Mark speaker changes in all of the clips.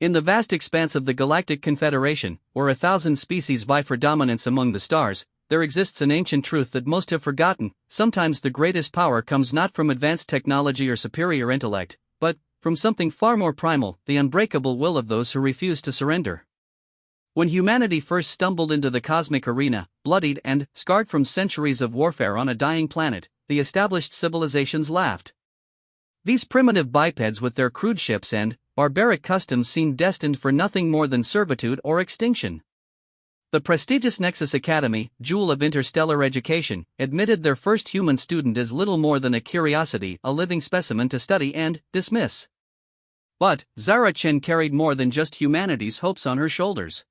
Speaker 1: In the vast expanse of the Galactic Confederation, where 1,000 species vie for dominance among the stars, there exists an ancient truth that most have forgotten: sometimes the greatest power comes not from advanced technology or superior intellect, but from something far more primal, the unbreakable will of those who refuse to surrender. When humanity first stumbled into the cosmic arena, bloodied and scarred from centuries of warfare on a dying planet, the established civilizations laughed. These primitive bipeds with their crude ships and barbaric customs seemed destined for nothing more than servitude or extinction. The prestigious Nexus Academy, jewel of interstellar education, admitted their first human student as little more than a curiosity, a living specimen to study and dismiss. But Zara Chen carried more than just humanity's hopes on her shoulders.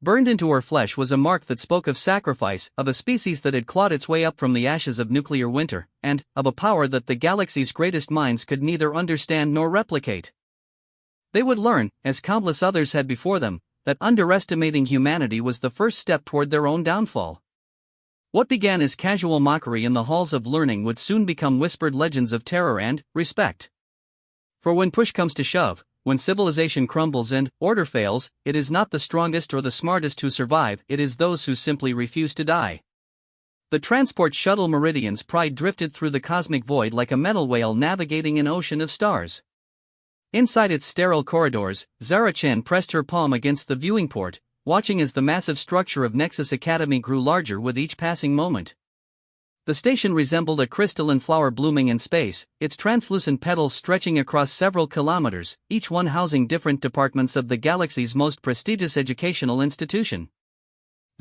Speaker 1: Burned into her flesh was a mark that spoke of sacrifice, of a species that had clawed its way up from the ashes of nuclear winter, and of a power that the galaxy's greatest minds could neither understand nor replicate. They would learn, as countless others had before them, that underestimating humanity was the first step toward their own downfall. What began as casual mockery in the halls of learning would soon become whispered legends of terror and respect. For when push comes to shove, when civilization crumbles and order fails, it is not the strongest or the smartest who survive, it is those who simply refuse to die. The transport shuttle Meridian's pride drifted through the cosmic void like a metal whale navigating an ocean of stars. Inside its sterile corridors, Zara Chen pressed her palm against the viewing port, watching as the massive structure of Nexus Academy grew larger with each passing moment. The station resembled a crystalline flower blooming in space, its translucent petals stretching across several kilometers, each one housing different departments of the galaxy's most prestigious educational institution.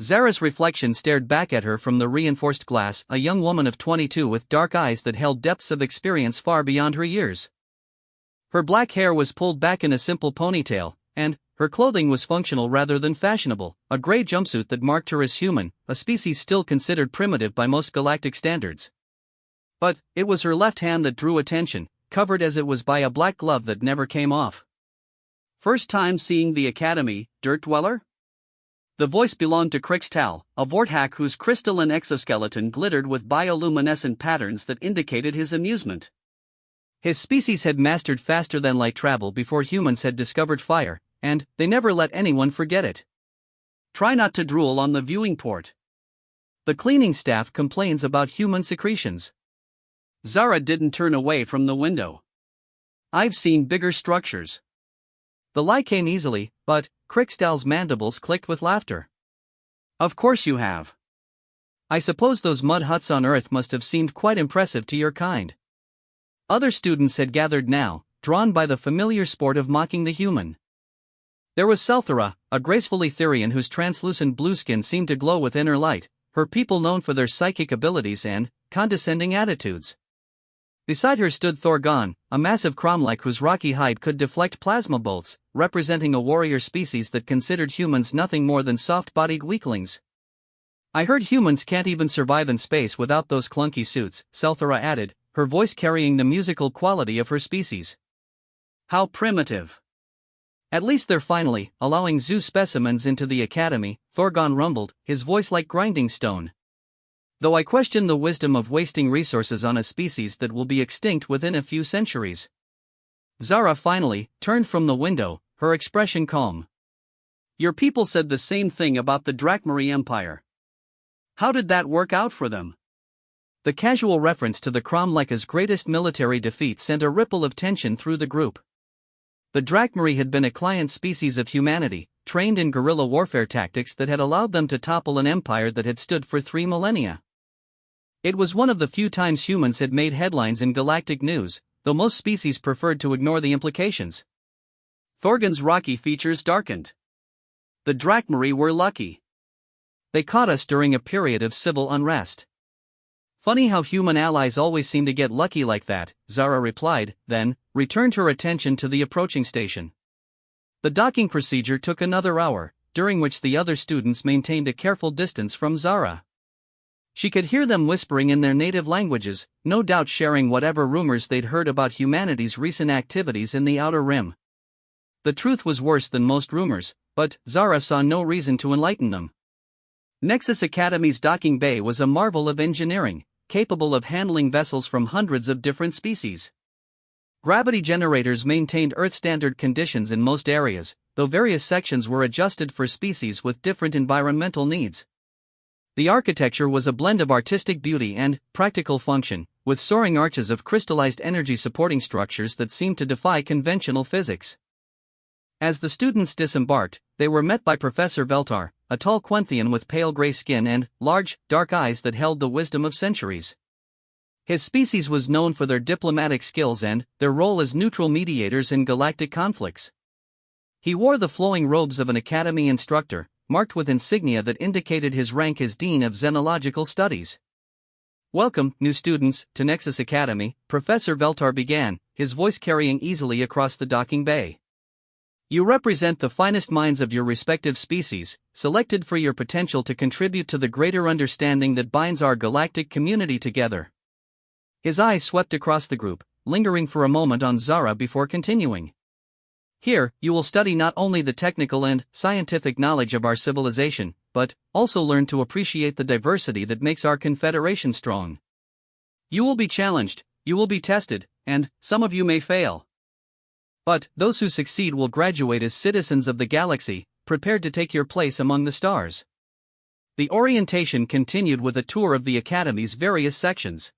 Speaker 1: Zara's reflection stared back at her from the reinforced glass, a young woman of 22 with dark eyes that held depths of experience far beyond her years. Her black hair was pulled back in a simple ponytail, and her clothing was functional rather than fashionable, a gray jumpsuit that marked her as human, a species still considered primitive by most galactic standards. But it was her left hand that drew attention, covered as it was by a black glove that never came off. "First time seeing the Academy, Dirt Dweller?" The voice belonged to Crixtal, a Vorthak whose crystalline exoskeleton glittered with bioluminescent patterns that indicated his amusement. His species had mastered faster than light travel before humans had discovered fire, and they never let anyone forget it. "Try not to drool on the viewing port. The cleaning staff complains about human secretions." Zara didn't turn away from the window. "I've seen bigger structures." The lie came easily, but Crixtal's mandibles clicked with laughter. "Of course you have. I suppose those mud huts on Earth must have seemed quite impressive to your kind." Other students had gathered now, drawn by the familiar sport of mocking the human. There was Selthera, a graceful Etherian whose translucent blue skin seemed to glow with inner light, her people known for their psychic abilities and condescending attitudes. Beside her stood Thorgon, a massive cromlech whose rocky hide could deflect plasma bolts, representing a warrior species that considered humans nothing more than soft-bodied weaklings. "I heard humans can't even survive in space without those clunky suits," Selthera added, her voice carrying the musical quality of her species. "How primitive." "At least they're finally allowing zoo specimens into the academy," Thorgon rumbled, his voice like grinding stone. "Though I question the wisdom of wasting resources on a species that will be extinct within a few centuries." Zara finally turned from the window, her expression calm. "Your people said the same thing about the Drakmari Empire. How did that work out for them?" The casual reference to the Cromlech's greatest military defeat sent a ripple of tension through the group. The Drakmari had been a client species of humanity, trained in guerrilla warfare tactics that had allowed them to topple an empire that had stood for 3 millennia. It was one of the few times humans had made headlines in galactic news, though most species preferred to ignore the implications. Thorgon's rocky features darkened. "The Drakmari were lucky. They caught us during a period of civil unrest." "Funny how human allies always seem to get lucky like that," Zara replied, then returned her attention to the approaching station. The docking procedure took another hour, during which the other students maintained a careful distance from Zara. She could hear them whispering in their native languages, no doubt sharing whatever rumors they'd heard about humanity's recent activities in the Outer Rim. The truth was worse than most rumors, but Zara saw no reason to enlighten them. Nexus Academy's docking bay was a marvel of engineering, capable of handling vessels from hundreds of different species. Gravity generators maintained Earth-standard conditions in most areas, though various sections were adjusted for species with different environmental needs. The architecture was a blend of artistic beauty and practical function, with soaring arches of crystallized energy supporting structures that seemed to defy conventional physics. As the students disembarked, they were met by Professor Veltar, a tall Quenthian with pale gray skin and large, dark eyes that held the wisdom of centuries. His species was known for their diplomatic skills and their role as neutral mediators in galactic conflicts. He wore the flowing robes of an academy instructor, marked with insignia that indicated his rank as Dean of Xenological Studies. "Welcome, new students, to Nexus Academy," Professor Veltar began, his voice carrying easily across the docking bay. "You represent the finest minds of your respective species, selected for your potential to contribute to the greater understanding that binds our galactic community together." His eyes swept across the group, lingering for a moment on Zara before continuing. "Here, you will study not only the technical and scientific knowledge of our civilization, but also learn to appreciate the diversity that makes our confederation strong. You will be challenged, you will be tested, and some of you may fail. But those who succeed will graduate as citizens of the galaxy, prepared to take your place among the stars." The orientation continued with a tour of the Academy's various sections.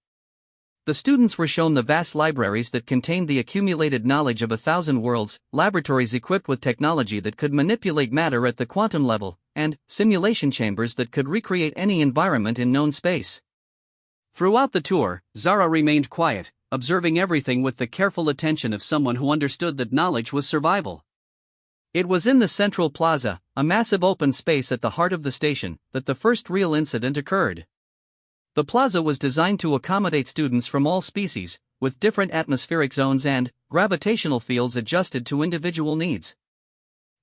Speaker 1: The students were shown the vast libraries that contained the accumulated knowledge of 1,000 worlds, laboratories equipped with technology that could manipulate matter at the quantum level, and simulation chambers that could recreate any environment in known space. Throughout the tour, Zara remained quiet, observing everything with the careful attention of someone who understood that knowledge was survival. It was in the central plaza, a massive open space at the heart of the station, that the first real incident occurred. The plaza was designed to accommodate students from all species, with different atmospheric zones and gravitational fields adjusted to individual needs.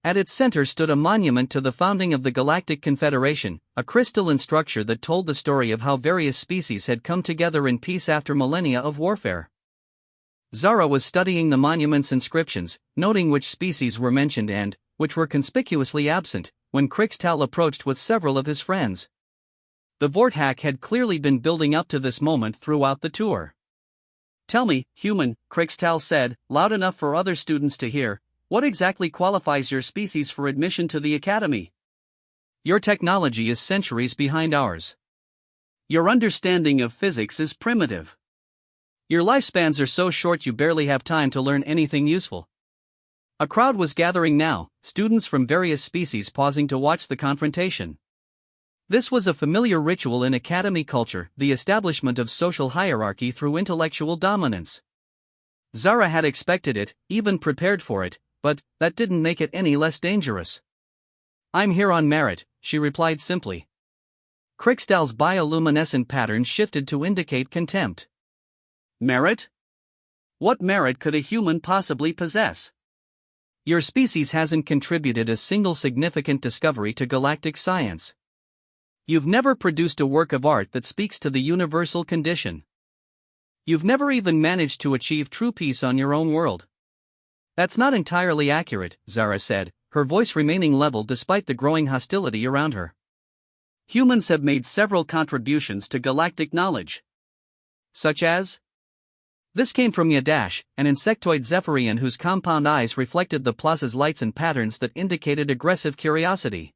Speaker 1: At its center stood a monument to the founding of the Galactic Confederation, a crystalline structure that told the story of how various species had come together in peace after millennia of warfare. Zara was studying the monument's inscriptions, noting which species were mentioned and which were conspicuously absent, when Crixtal approached with several of his friends. The Vorthack had clearly been building up to this moment throughout the tour. "Tell me, human," Crixtal said, loud enough for other students to hear, "what exactly qualifies your species for admission to the Academy? Your technology is centuries behind ours. Your understanding of physics is primitive. Your lifespans are so short you barely have time to learn anything useful." A crowd was gathering now, students from various species pausing to watch the confrontation. This was a familiar ritual in academy culture, the establishment of social hierarchy through intellectual dominance. Zara had expected it, even prepared for it, but that didn't make it any less dangerous. "I'm here on merit," she replied simply. Crixtal's bioluminescent pattern shifted to indicate contempt. "Merit? What merit could a human possibly possess? Your species hasn't contributed a single significant discovery to galactic science. You've never produced a work of art that speaks to the universal condition. You've never even managed to achieve true peace on your own world." "That's not entirely accurate," Zara said, her voice remaining level despite the growing hostility around her. "Humans have made several contributions to galactic knowledge." "Such as?" This came from Yadash, an insectoid Zephyrian whose compound eyes reflected the plaza's lights and patterns that indicated aggressive curiosity.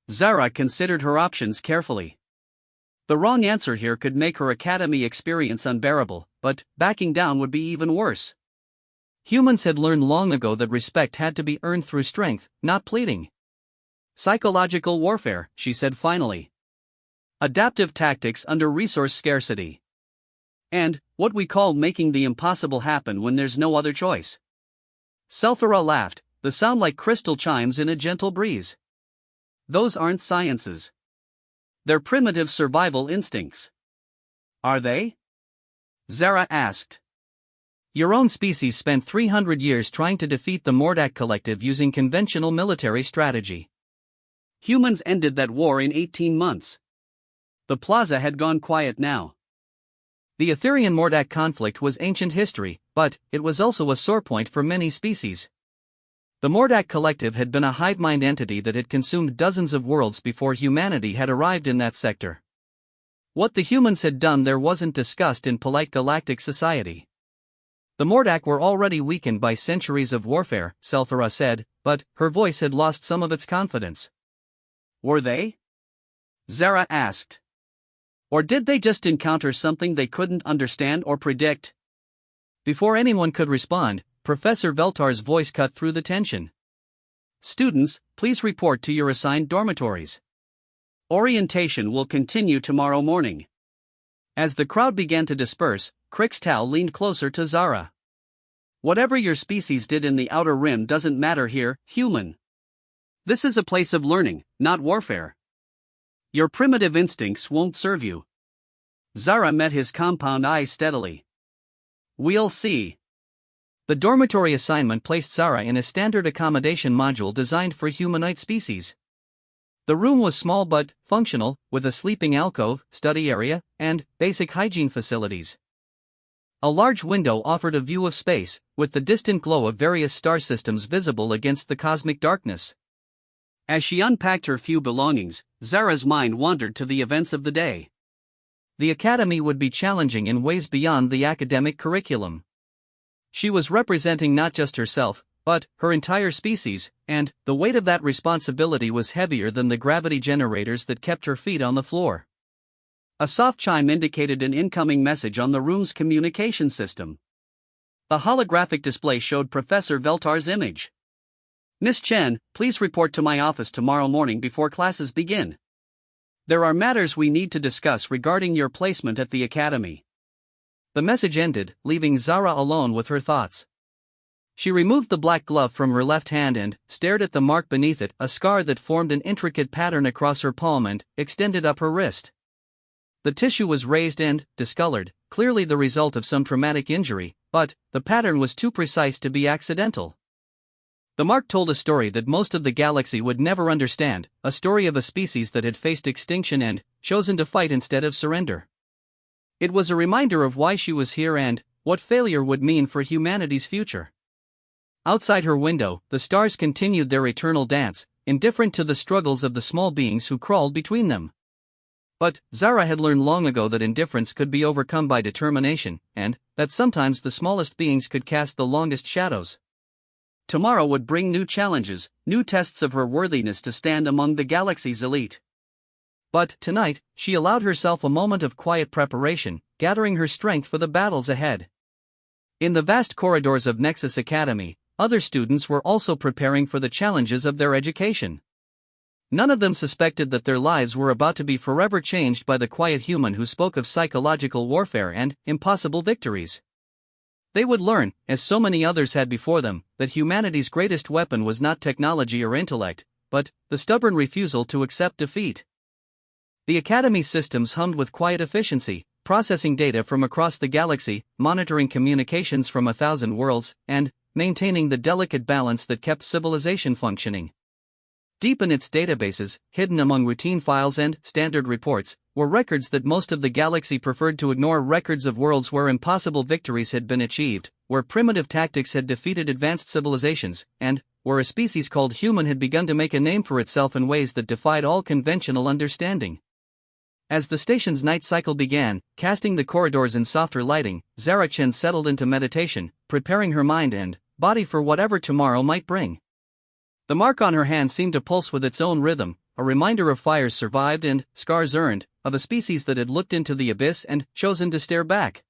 Speaker 1: Zara considered her options carefully. The wrong answer here could make her academy experience unbearable, but backing down would be even worse. Humans had learned long ago that respect had to be earned through strength, not pleading. "Psychological warfare," she said finally. "Adaptive tactics under resource scarcity. And what we call making the impossible happen when there's no other choice." Selthara laughed, the sound like crystal chimes in a gentle breeze. "Those aren't sciences. They're primitive survival instincts." "Are they?" Zara asked. "Your own species spent 300 years trying to defeat the Mordak Collective using conventional military strategy. Humans ended that war in 18 months. The plaza had gone quiet now. The Etherian-Mordak conflict was ancient history, but it was also a sore point for many species. The Mordak Collective had been a hive mind entity that had consumed dozens of worlds before humanity had arrived in that sector. What the humans had done there wasn't discussed in polite galactic society. The Mordak were already weakened by centuries of warfare, Selthara said, but her voice had lost some of its confidence. Were they? Zara asked. Or did they just encounter something they couldn't understand or predict? Before anyone could respond, Professor Veltar's voice cut through the tension. Students, please report to your assigned dormitories. Orientation will continue tomorrow morning. As the crowd began to disperse, Crixtal leaned closer to Zara. Whatever your species did in the Outer Rim doesn't matter here, human. This is a place of learning, not warfare. Your primitive instincts won't serve you. Zara met his compound eyes steadily. We'll see. The dormitory assignment placed Zara in a standard accommodation module designed for humanoid species. The room was small but functional, with a sleeping alcove, study area, and basic hygiene facilities. A large window offered a view of space, with the distant glow of various star systems visible against the cosmic darkness. As she unpacked her few belongings, Zara's mind wandered to the events of the day. The academy would be challenging in ways beyond the academic curriculum. She was representing not just herself, but her entire species, and the weight of that responsibility was heavier than the gravity generators that kept her feet on the floor. A soft chime indicated an incoming message on the room's communication system. The holographic display showed Professor Veltar's image. Miss Chen, please report to my office tomorrow morning before classes begin. There are matters we need to discuss regarding your placement at the academy. The message ended, leaving Zara alone with her thoughts. She removed the black glove from her left hand and stared at the mark beneath it, a scar that formed an intricate pattern across her palm and extended up her wrist. The tissue was raised and discolored, clearly the result of some traumatic injury, but the pattern was too precise to be accidental. The mark told a story that most of the galaxy would never understand, a story of a species that had faced extinction and chosen to fight instead of surrender. It was a reminder of why she was here and what failure would mean for humanity's future. Outside her window, the stars continued their eternal dance, indifferent to the struggles of the small beings who crawled between them. But Zara had learned long ago that indifference could be overcome by determination, and that sometimes the smallest beings could cast the longest shadows. Tomorrow would bring new challenges, new tests of her worthiness to stand among the galaxy's elite. But tonight, she allowed herself a moment of quiet preparation, gathering her strength for the battles ahead. In the vast corridors of Nexus Academy, other students were also preparing for the challenges of their education. None of them suspected that their lives were about to be forever changed by the quiet human who spoke of psychological warfare and impossible victories. They would learn, as so many others had before them, that humanity's greatest weapon was not technology or intellect, but the stubborn refusal to accept defeat. The Academy's systems hummed with quiet efficiency, processing data from across the galaxy, monitoring communications from 1,000 worlds, and maintaining the delicate balance that kept civilization functioning. Deep in its databases, hidden among routine files and standard reports, were records that most of the galaxy preferred to ignore, records of worlds where impossible victories had been achieved, where primitive tactics had defeated advanced civilizations, and where a species called human had begun to make a name for itself in ways that defied all conventional understanding. As the station's night cycle began, casting the corridors in softer lighting, Zara Chen settled into meditation, preparing her mind and body for whatever tomorrow might bring. The mark on her hand seemed to pulse with its own rhythm, a reminder of fires survived and scars earned, of a species that had looked into the abyss and chosen to stare back.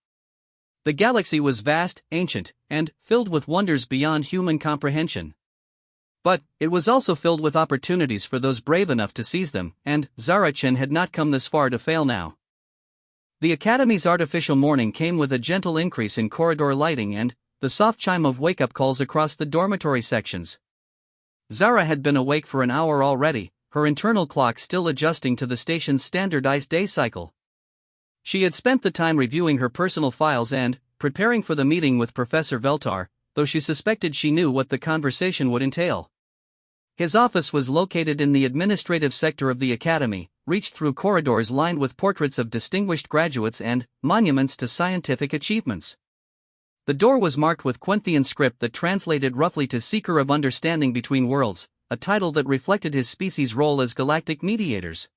Speaker 1: The galaxy was vast, ancient, and filled with wonders beyond human comprehension. But it was also filled with opportunities for those brave enough to seize them, and Zara Chen had not come this far to fail now. The Academy's artificial morning came with a gentle increase in corridor lighting and the soft chime of wake-up calls across the dormitory sections. Zara had been awake for an hour already, her internal clock still adjusting to the station's standardized day cycle. She had spent the time reviewing her personal files and preparing for the meeting with Professor Veltar, though she suspected she knew what the conversation would entail. His office was located in the administrative sector of the Academy, reached through corridors lined with portraits of distinguished graduates and monuments to scientific achievements. The door was marked with Quenthian script that translated roughly to Seeker of Understanding Between Worlds, a title that reflected his species' role as galactic mediators.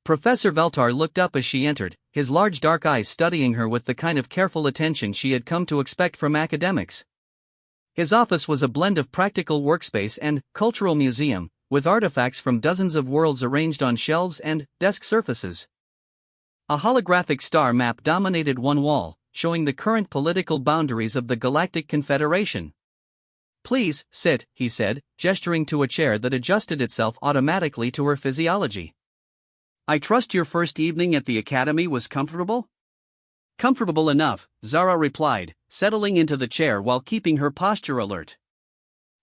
Speaker 1: Professor Veltar looked up as she entered, his large dark eyes studying her with the kind of careful attention she had come to expect from academics. His office was a blend of practical workspace and cultural museum, with artifacts from dozens of worlds arranged on shelves and desk surfaces. A holographic star map dominated one wall, showing the current political boundaries of the Galactic Confederation. "Please, sit," he said, gesturing to a chair that adjusted itself automatically to her physiology. "I trust your first evening at the Academy was comfortable?" "Comfortable enough," Zara replied, settling into the chair while keeping her posture alert.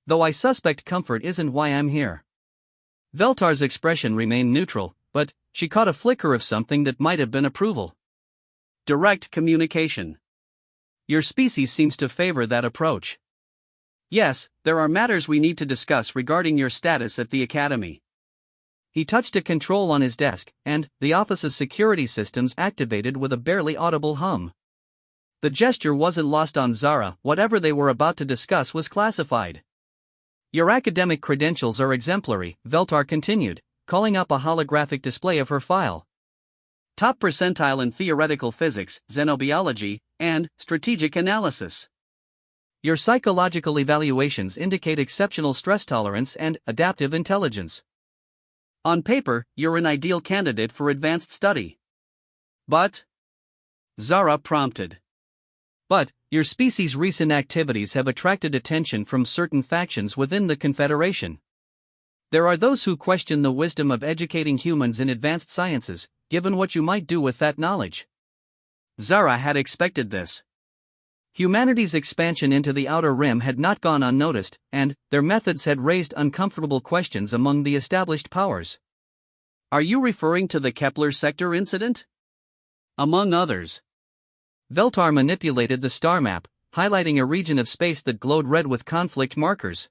Speaker 1: "Though I suspect comfort isn't why I'm here." Veltar's expression remained neutral, but she caught a flicker of something that might have been approval. "Direct communication. Your species seems to favor that approach." "Yes, there are matters we need to discuss regarding your status at the Academy." He touched a control on his desk, and the office's security systems activated with a barely audible hum. The gesture wasn't lost on Zara. Whatever they were about to discuss was classified. "Your academic credentials are exemplary," Veltar continued, calling up a holographic display of her file. "Top percentile in theoretical physics, xenobiology, and strategic analysis. Your psychological evaluations indicate exceptional stress tolerance and adaptive intelligence. On paper, you're an ideal candidate for advanced study. But," Zara prompted. "But, your species' recent activities have attracted attention from certain factions within the Confederation. There are those who question the wisdom of educating humans in advanced sciences, given what you might do with that knowledge." Zara had expected this. Humanity's expansion into the Outer Rim had not gone unnoticed, and their methods had raised uncomfortable questions among the established powers. "Are you referring to the Kepler sector incident?" "Among others." Veltar manipulated the star map, highlighting a region of space that glowed red with conflict markers.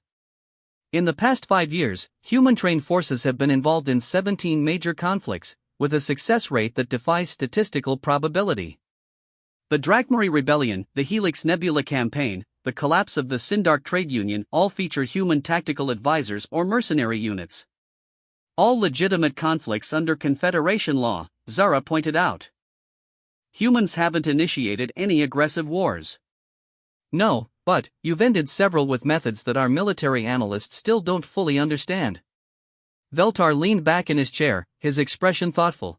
Speaker 1: "In the past 5 years, human-trained forces have been involved in 17 major conflicts, with a success rate that defies statistical probability. The Drakmari Rebellion, the Helix Nebula Campaign, the collapse of the Sindark Trade Union all feature human tactical advisors or mercenary units. All legitimate conflicts under Confederation law," Zara pointed out. "Humans haven't initiated any aggressive wars." "No, but you've ended several with methods that our military analysts still don't fully understand." Veltar leaned back in his chair, his expression thoughtful.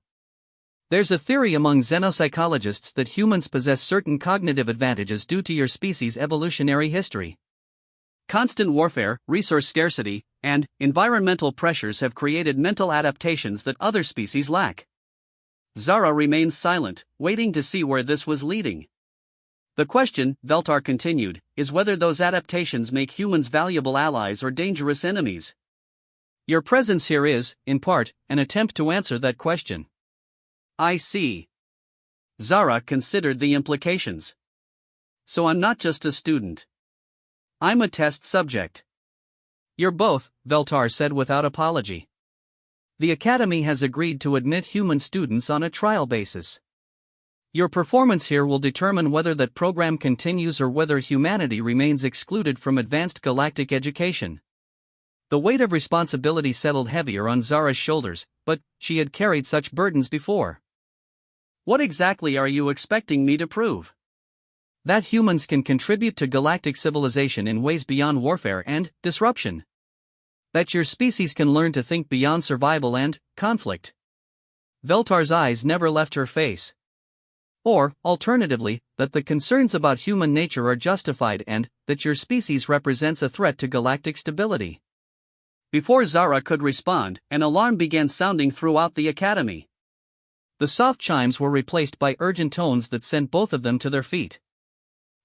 Speaker 1: "There's a theory among xenopsychologists that humans possess certain cognitive advantages due to your species' evolutionary history. Constant warfare, resource scarcity, and environmental pressures have created mental adaptations that other species lack." Zara remained silent, waiting to see where this was leading. "The question," Veltar continued, "is whether those adaptations make humans valuable allies or dangerous enemies. Your presence here is, in part, an attempt to answer that question." "I see." Zara considered the implications. "So I'm not just a student. I'm a test subject." "You're both," Veltar said without apology. "The Academy has agreed to admit human students on a trial basis. Your performance here will determine whether that program continues or whether humanity remains excluded from advanced galactic education." The weight of responsibility settled heavier on Zara's shoulders, but she had carried such burdens before. "What exactly are you expecting me to prove?" "That humans can contribute to galactic civilization in ways beyond warfare and disruption. That your species can learn to think beyond survival and conflict." Veltar's eyes never left her face. "Or, alternatively, that the concerns about human nature are justified and that your species represents a threat to galactic stability." Before Zara could respond, an alarm began sounding throughout the Academy. The soft chimes were replaced by urgent tones that sent both of them to their feet.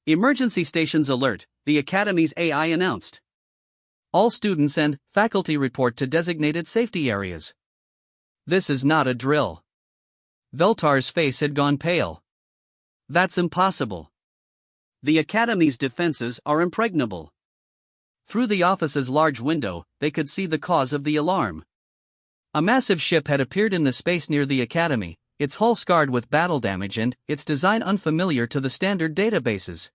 Speaker 1: "Emergency stations alert," the Academy's AI announced. "All students and faculty report to designated safety areas." "This is not a drill." Veltar's face had gone pale. "That's impossible. The Academy's defenses are impregnable." Through the office's large window, they could see the cause of the alarm. A massive ship had appeared in the space near the Academy, its hull scarred with battle damage and its design unfamiliar to the standard databases.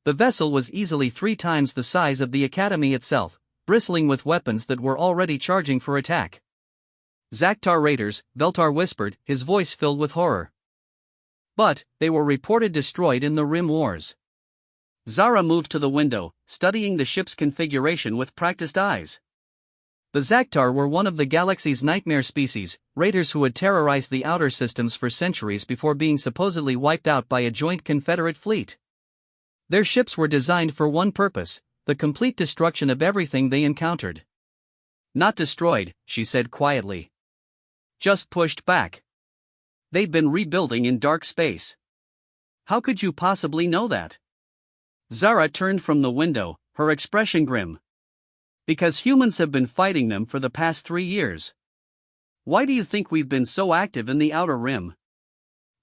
Speaker 1: The vessel was easily 3 times the size of the Academy itself, bristling with weapons that were already charging for attack. Zaktar raiders, Veltar whispered, his voice filled with horror. But, they were reported destroyed in the Rim Wars. Zara moved to the window, studying the ship's configuration with practiced eyes. The Zaktar were one of the galaxy's nightmare species, raiders who had terrorized the outer systems for centuries before being supposedly wiped out by a joint Confederate fleet. Their ships were designed for one purpose: the complete destruction of everything they encountered. Not destroyed, she said quietly. Just pushed back. They've been rebuilding in dark space. How could you possibly know that? Zara turned from the window, her expression grim. Because humans have been fighting them for the past 3 years. Why do you think we've been so active in the Outer Rim?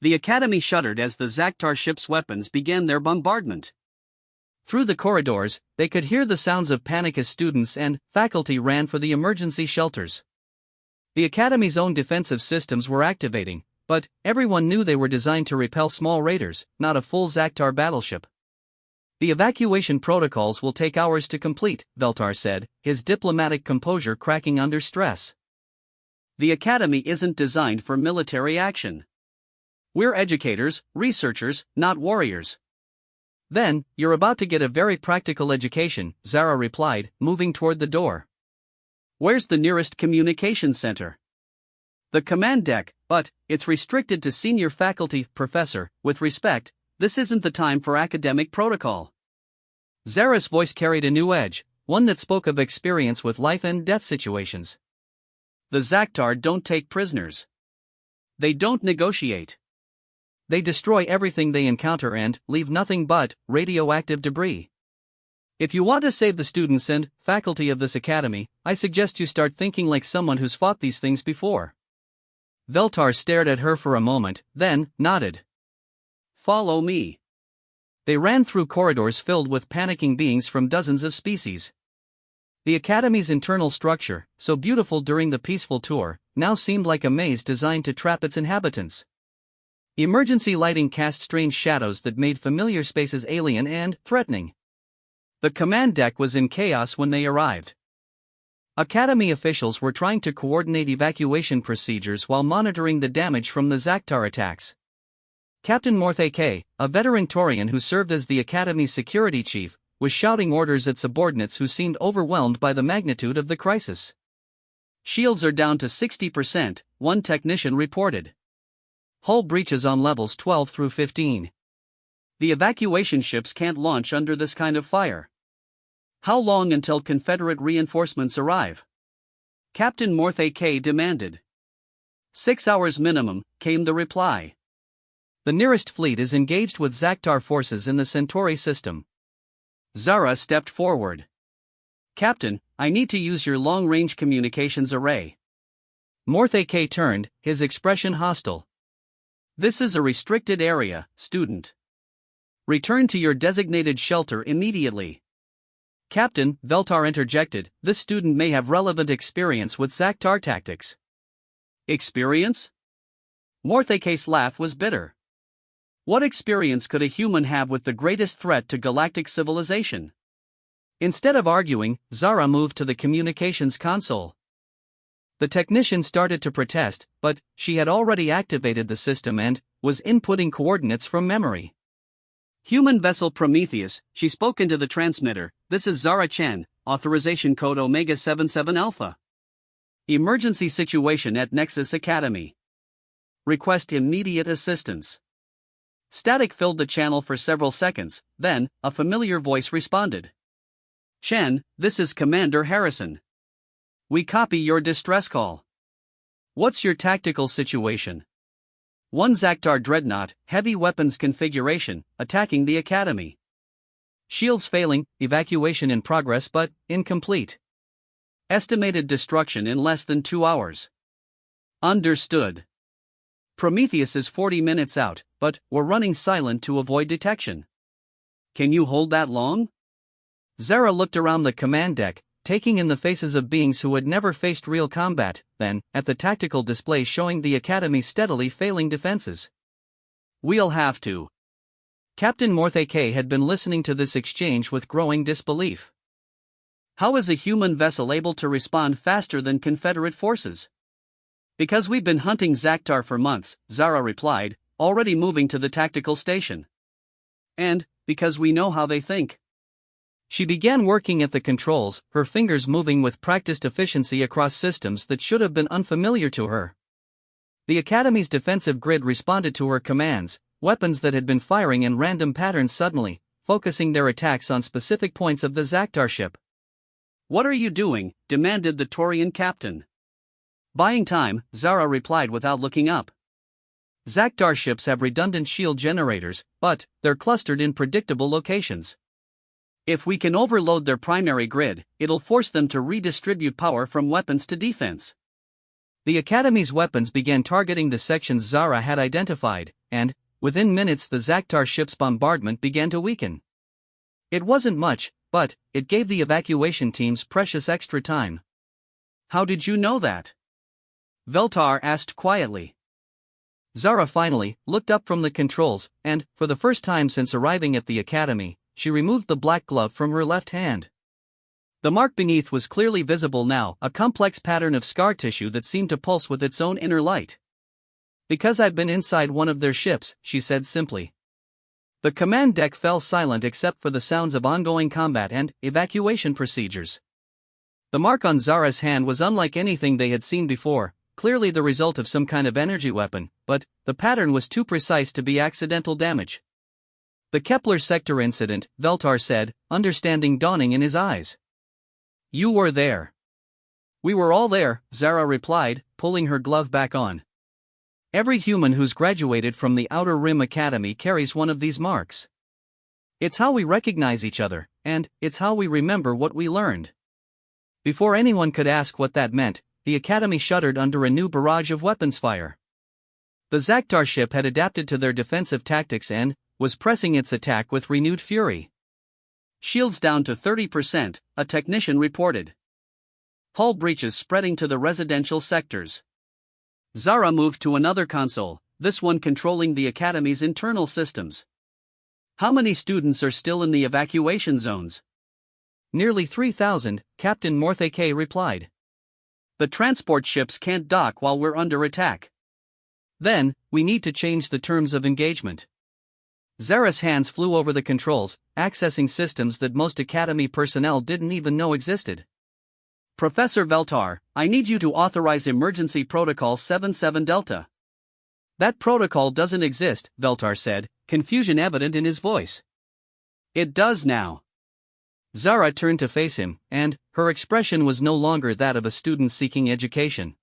Speaker 1: The Academy shuddered as the Zaktar ship's weapons began their bombardment. Through the corridors, they could hear the sounds of panic as students and faculty ran for the emergency shelters. The Academy's own defensive systems were activating, but everyone knew they were designed to repel small raiders, not a full Zaktar battleship. The evacuation protocols will take hours to complete, Veltar said, his diplomatic composure cracking under stress. The Academy isn't designed for military action. We're educators, researchers, not warriors. Then, you're about to get a very practical education, Zara replied, moving toward the door. Where's the nearest communication center? The command deck, but it's restricted to senior faculty. Professor, with respect, this isn't the time for academic protocol. Zara's voice carried a new edge, one that spoke of experience with life and death situations. The Zaktar don't take prisoners. They don't negotiate. They destroy everything they encounter and leave nothing but radioactive debris. If you want to save the students and faculty of this academy, I suggest you start thinking like someone who's fought these things before. Veltar stared at her for a moment, then nodded. Follow me. They ran through corridors filled with panicking beings from dozens of species. The Academy's internal structure, so beautiful during the peaceful tour, now seemed like a maze designed to trap its inhabitants. Emergency lighting cast strange shadows that made familiar spaces alien and threatening. The command deck was in chaos when they arrived. Academy officials were trying to coordinate evacuation procedures while monitoring the damage from the Zaktar attacks. Captain Morthe K., a veteran Taurian who served as the Academy's security chief, was shouting orders at subordinates who seemed overwhelmed by the magnitude of the crisis. Shields are down to 60%, one technician reported. Hull breaches on levels 12 through 15. The evacuation ships can't launch under this kind of fire. How long until Confederate reinforcements arrive? Captain Morthe K. demanded. 6 hours minimum, came the reply. The nearest fleet is engaged with Zaktar forces in the Centauri system. Zara stepped forward. Captain, I need to use your long-range communications array. Morthe K. turned, his expression hostile. This is a restricted area, student. Return to your designated shelter immediately. Captain, Veltar interjected, this student may have relevant experience with Zaktar tactics. Experience? Morthe K's laugh was bitter. What experience could a human have with the greatest threat to galactic civilization? Instead of arguing, Zara moved to the communications console. The technician started to protest, but she had already activated the system and was inputting coordinates from memory. Human vessel Prometheus, she spoke into the transmitter. This is Zara Chen, authorization code Omega 77 Alpha. Emergency situation at Nexus Academy. Request immediate assistance. Static filled the channel for several seconds, then, a familiar voice responded. Chen, this is Commander Harrison. We copy your distress call. What's your tactical situation? One Zaktar dreadnought, heavy weapons configuration, attacking the Academy. Shields failing, evacuation in progress but incomplete. Estimated destruction in less than 2 hours. Understood. Prometheus is 40 minutes out, but we're running silent to avoid detection. Can you hold that long? Zara looked around the command deck, taking in the faces of beings who had never faced real combat, then, at the tactical display showing the Academy's steadily failing defenses. We'll have to. Captain Morthe K. had been listening to this exchange with growing disbelief. How is a human vessel able to respond faster than Confederate forces? Because we've been hunting Zaktar for months, Zara replied, already moving to the tactical station. And because we know how they think. She began working at the controls, her fingers moving with practiced efficiency across systems that should have been unfamiliar to her. The Academy's defensive grid responded to her commands, weapons that had been firing in random patterns suddenly, focusing their attacks on specific points of the Zaktar ship. "What are you doing?" demanded the Taurian captain. "Buying time," Zara replied without looking up. Zaktar ships have redundant shield generators, but they're clustered in predictable locations. If we can overload their primary grid, it'll force them to redistribute power from weapons to defense. The Academy's weapons began targeting the sections Zara had identified, and, within minutes, the Zaktar ship's bombardment began to weaken. It wasn't much, but it gave the evacuation teams precious extra time. "How did you know that?" Veltar asked quietly. Zara finally looked up from the controls, and, for the first time since arriving at the Academy, she removed the black glove from her left hand. The mark beneath was clearly visible now, a complex pattern of scar tissue that seemed to pulse with its own inner light. "Because I've been inside one of their ships," she said simply. The command deck fell silent except for the sounds of ongoing combat and evacuation procedures. The mark on Zara's hand was unlike anything they had seen before, clearly the result of some kind of energy weapon, but the pattern was too precise to be accidental damage. "The Kepler sector incident," Veltar said, understanding dawning in his eyes. "You were there." "We were all there," Zara replied, pulling her glove back on. "Every human who's graduated from the Outer Rim Academy carries one of these marks. It's how we recognize each other, and it's how we remember what we learned." Before anyone could ask what that meant, the Academy shuddered under a new barrage of weapons fire. The Zaktar ship had adapted to their defensive tactics and was pressing its attack with renewed fury. "Shields down to 30%, a technician reported. Hull breaches spreading to the residential sectors." Zara moved to another console, this one controlling the Academy's internal systems. "How many students are still in the evacuation zones?" "Nearly 3,000, Captain Morthake replied. "The transport ships can't dock while we're under attack." "Then, we need to change the terms of engagement." Zara's hands flew over the controls, accessing systems that most Academy personnel didn't even know existed. "Professor Veltar, I need you to authorize Emergency Protocol 77 Delta." "That protocol doesn't exist," Veltar said, confusion evident in his voice. "It does now." Zara turned to face him, and her expression was no longer that of a student seeking education.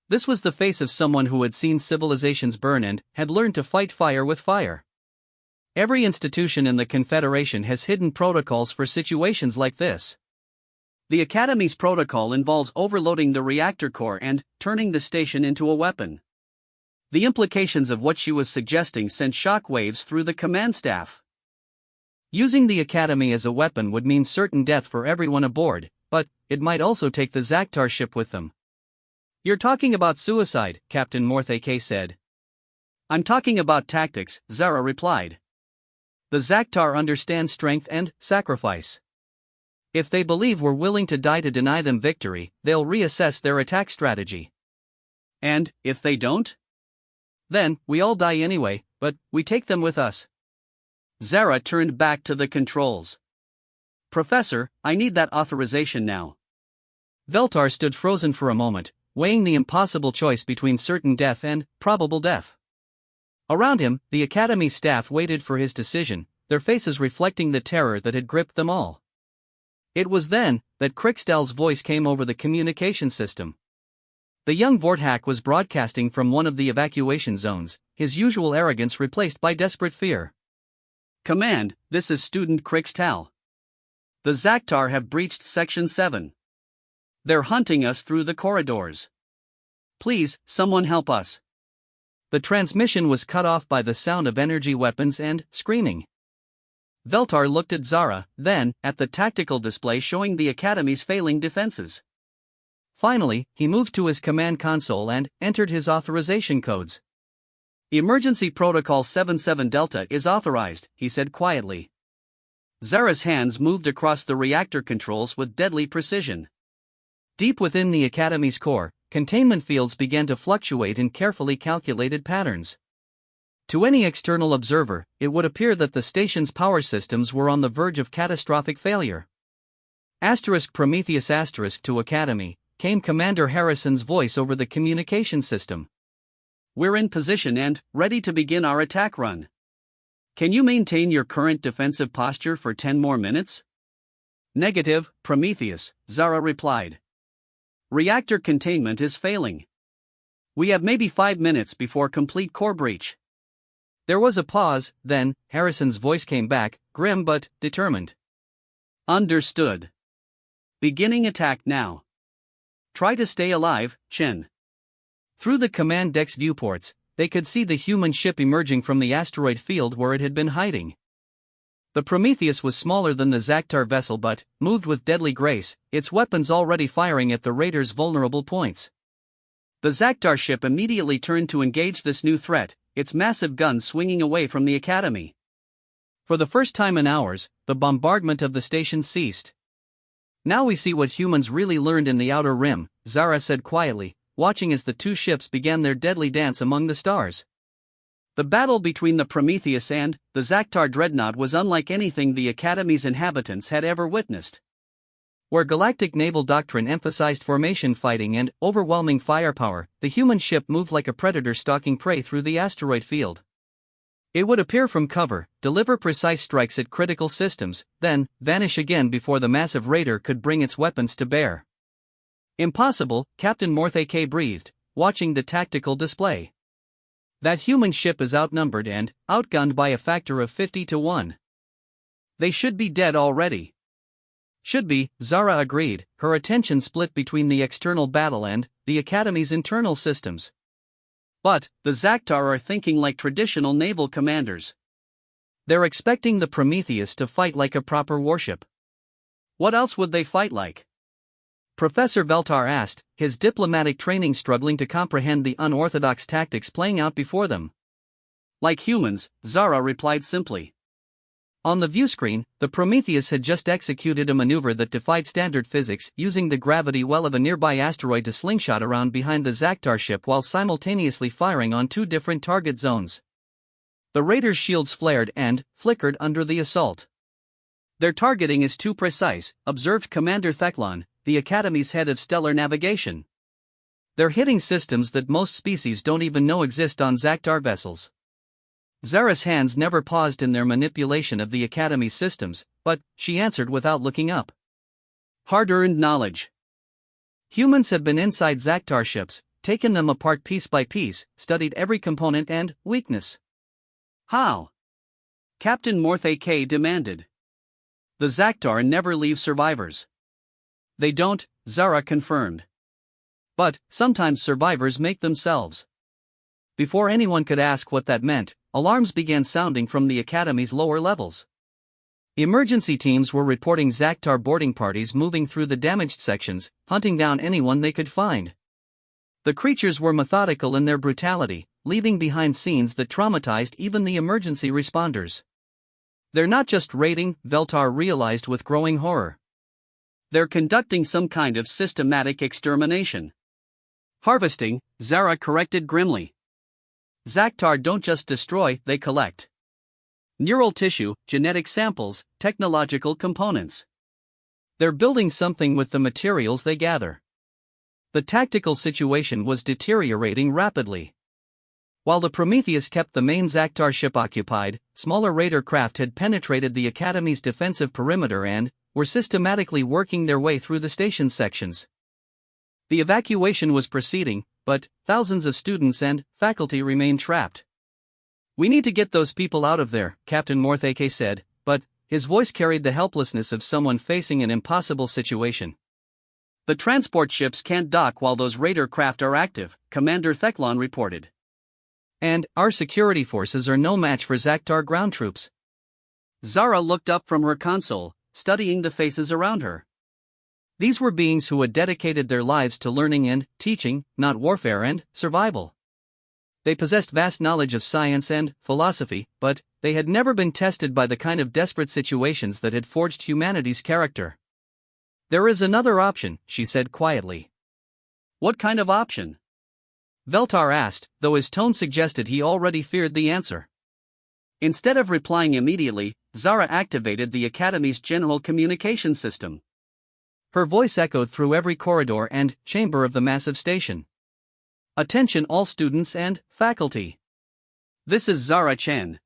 Speaker 1: This was the face of someone who had seen civilizations burn and had learned to fight fire with fire. Every institution in the Confederation has hidden protocols for situations like this. The Academy's protocol involves overloading the reactor core and turning the station into a weapon. The implications of what she was suggesting sent shockwaves through the command staff. Using the Academy as a weapon would mean certain death for everyone aboard, but it might also take the Zaktar ship with them. "You're talking about suicide," Captain Morthake said. "I'm talking about tactics," Zara replied. "The Zaktar understand strength and sacrifice. If they believe we're willing to die to deny them victory, they'll reassess their attack strategy. And if they don't? Then, we all die anyway, but we take them with us." Zara turned back to the controls. "Professor, I need that authorization now." Veltar stood frozen for a moment, weighing the impossible choice between certain death and probable death. Around him, the Academy staff waited for his decision, their faces reflecting the terror that had gripped them all. It was then that Kriksdal's voice came over the communication system. The young Vorthak was broadcasting from one of the evacuation zones, his usual arrogance replaced by desperate fear. "Command, this is Student Krikstal. The Zaktar have breached Section 7. They're hunting us through the corridors. Please, someone help us." The transmission was cut off by the sound of energy weapons and screaming. Veltar looked at Zara, then at the tactical display showing the Academy's failing defenses. Finally, he moved to his command console and entered his authorization codes. "Emergency Protocol 77 Delta is authorized," he said quietly. Zara's hands moved across the reactor controls with deadly precision. Deep within the Academy's core, containment fields began to fluctuate in carefully calculated patterns. To any external observer, it would appear that the station's power systems were on the verge of catastrophic failure. Prometheus to Academy, came Commander Harrison's voice over the communication system.
Speaker 2: We're in position and ready to begin our attack run. Can you maintain your current defensive posture for 10 more minutes?
Speaker 1: Negative, Prometheus, Zara replied.
Speaker 2: Reactor containment is failing. We have maybe 5 minutes before complete core breach.
Speaker 1: There was a pause, then Harrison's voice came back, grim but determined.
Speaker 2: Understood. Beginning attack now. Try to stay alive, Chen.
Speaker 1: Through the command deck's viewports, they could see the human ship emerging from the asteroid field where it had been hiding. The Prometheus was smaller than the Zaktar vessel but moved with deadly grace, its weapons already firing at the raiders' vulnerable points.
Speaker 2: The Zaktar ship immediately turned to engage this new threat, its massive guns swinging away from the Academy.
Speaker 1: For the first time in hours, the bombardment of the station ceased. Now we see what humans really learned in the Outer Rim, Zara said quietly, watching as the two ships began their deadly dance among the stars.
Speaker 2: The battle between the Prometheus and the Zaktar dreadnought was unlike anything the Academy's inhabitants had ever witnessed.
Speaker 1: Where galactic naval doctrine emphasized formation fighting and overwhelming firepower, the human ship moved like a predator stalking prey through the asteroid field. It would appear from cover, deliver precise strikes at critical systems, then vanish again before the massive raider could bring its weapons to bear.
Speaker 2: Impossible, Captain Morthake breathed, watching the tactical display.
Speaker 1: That human ship is outnumbered and outgunned by a factor of 50 to 1.
Speaker 2: They should be dead already.
Speaker 1: Should be, Zara agreed, her attention split between the external battle and the Academy's internal systems.
Speaker 2: But the Zaktar are thinking like traditional naval commanders.
Speaker 1: They're expecting the Prometheus to fight like a proper warship.
Speaker 2: What else would they fight like?
Speaker 1: Professor Veltar asked, his diplomatic training struggling to comprehend the unorthodox tactics playing out before them.
Speaker 2: Like humans, Zara replied simply.
Speaker 1: On the viewscreen, the Prometheus had just executed a maneuver that defied standard physics, using the gravity well of a nearby asteroid to slingshot around behind the Zaktar ship while simultaneously firing on two different target zones. The raiders' shields flared and flickered under the assault.
Speaker 2: Their targeting is too precise, observed Commander Theklan, the Academy's head of stellar navigation.
Speaker 1: They're hitting systems that most species don't even know exist on Zaktar vessels. Zara's hands never paused in their manipulation of the Academy's systems, but she answered without looking up.
Speaker 2: Hard-earned knowledge.
Speaker 1: Humans have been inside Zaktar ships, taken them apart piece by piece, studied every component and weakness.
Speaker 2: How? Captain Morthake demanded. The Zaktar never leave survivors.
Speaker 1: They don't, Zara confirmed. But sometimes survivors make themselves. Before anyone could ask what that meant, alarms began sounding from the Academy's lower levels. Emergency teams were reporting Zaktar boarding parties moving through the damaged sections, hunting down anyone they could find. The creatures were methodical in their brutality, leaving behind scenes that traumatized even the emergency responders. They're not just raiding, Veltar realized with growing horror.
Speaker 2: They're conducting some kind of systematic extermination. Harvesting, Zara corrected grimly. Zaktar don't just destroy, they collect. Neural tissue, genetic samples, technological components.
Speaker 1: They're building something with the materials they gather. The tactical situation was deteriorating rapidly. While the Prometheus kept the main Zaktar ship occupied, smaller raider craft had penetrated the Academy's defensive perimeter and were systematically working their way through the station sections. The evacuation was proceeding, but thousands of students and faculty remained trapped. "We need to get those people out of there," Captain Morthake said, but his voice carried the helplessness of someone facing an impossible situation.
Speaker 2: "The transport ships can't dock while those raider craft are active," Commander Theklan reported.
Speaker 1: "And our security forces are no match for Zaktar ground troops."
Speaker 2: Zara looked up from her console, studying the faces around her.
Speaker 1: These were beings who had dedicated their lives to learning and teaching, not warfare and survival. They possessed vast knowledge of science and philosophy, but they had never been tested by the kind of desperate situations that had forged humanity's character. "There is another option," she said quietly.
Speaker 2: What kind of option? Veltar asked, though his tone suggested he already feared the answer. Instead of replying immediately, Zara activated the Academy's general communication system.
Speaker 1: Her voice echoed through every corridor and chamber of the massive station.
Speaker 2: Attention all students and faculty. This is Zara Chen.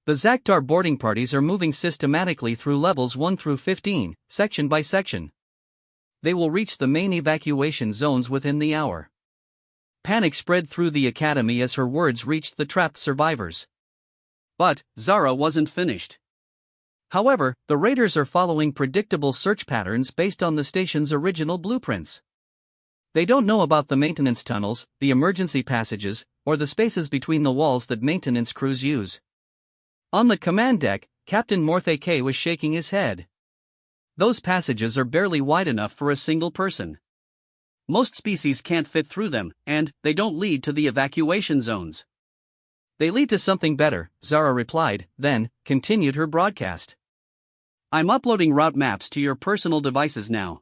Speaker 1: The Zaktar boarding parties are moving systematically through levels 1 through 15, section by section. They will reach the main evacuation zones within the hour. Panic spread through the academy as her words reached the trapped survivors.
Speaker 2: But Zara wasn't finished.
Speaker 1: However, the raiders are following predictable search patterns based on the station's original blueprints. They don't know about the maintenance tunnels, the emergency passages, or the spaces between the walls that maintenance crews use. On the command deck, Captain Mortheke was shaking his head. Those passages are barely wide enough for a single person. Most species can't fit through them, and they don't lead to the evacuation zones. They lead to something better, Zara replied, then continued her broadcast.
Speaker 2: I'm uploading route maps to your personal devices now.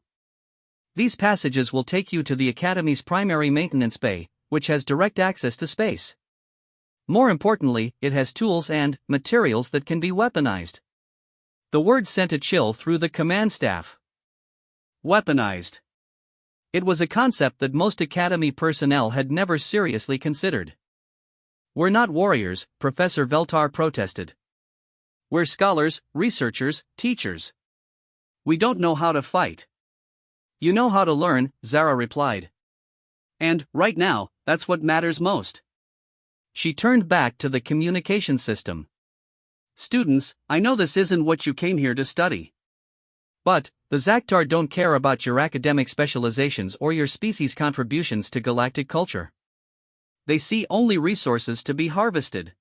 Speaker 1: These passages will take you to the Academy's primary maintenance bay, which has direct access to space. More importantly, it has tools and materials that can be weaponized. The word sent a chill through the command staff.
Speaker 2: Weaponized.
Speaker 1: It was a concept that most Academy personnel had never seriously considered. We're not warriors, Professor Veltar protested.
Speaker 2: We're scholars, researchers, teachers. We don't know how to fight.
Speaker 1: You know how to learn, Zara replied.
Speaker 2: And, right now, that's what matters most.
Speaker 1: She turned back to the communication system.
Speaker 2: Students, I know this isn't what you came here to study.
Speaker 1: But, the Zaktar don't care about your academic specializations or your species' contributions to galactic culture.
Speaker 2: They see only resources to be harvested.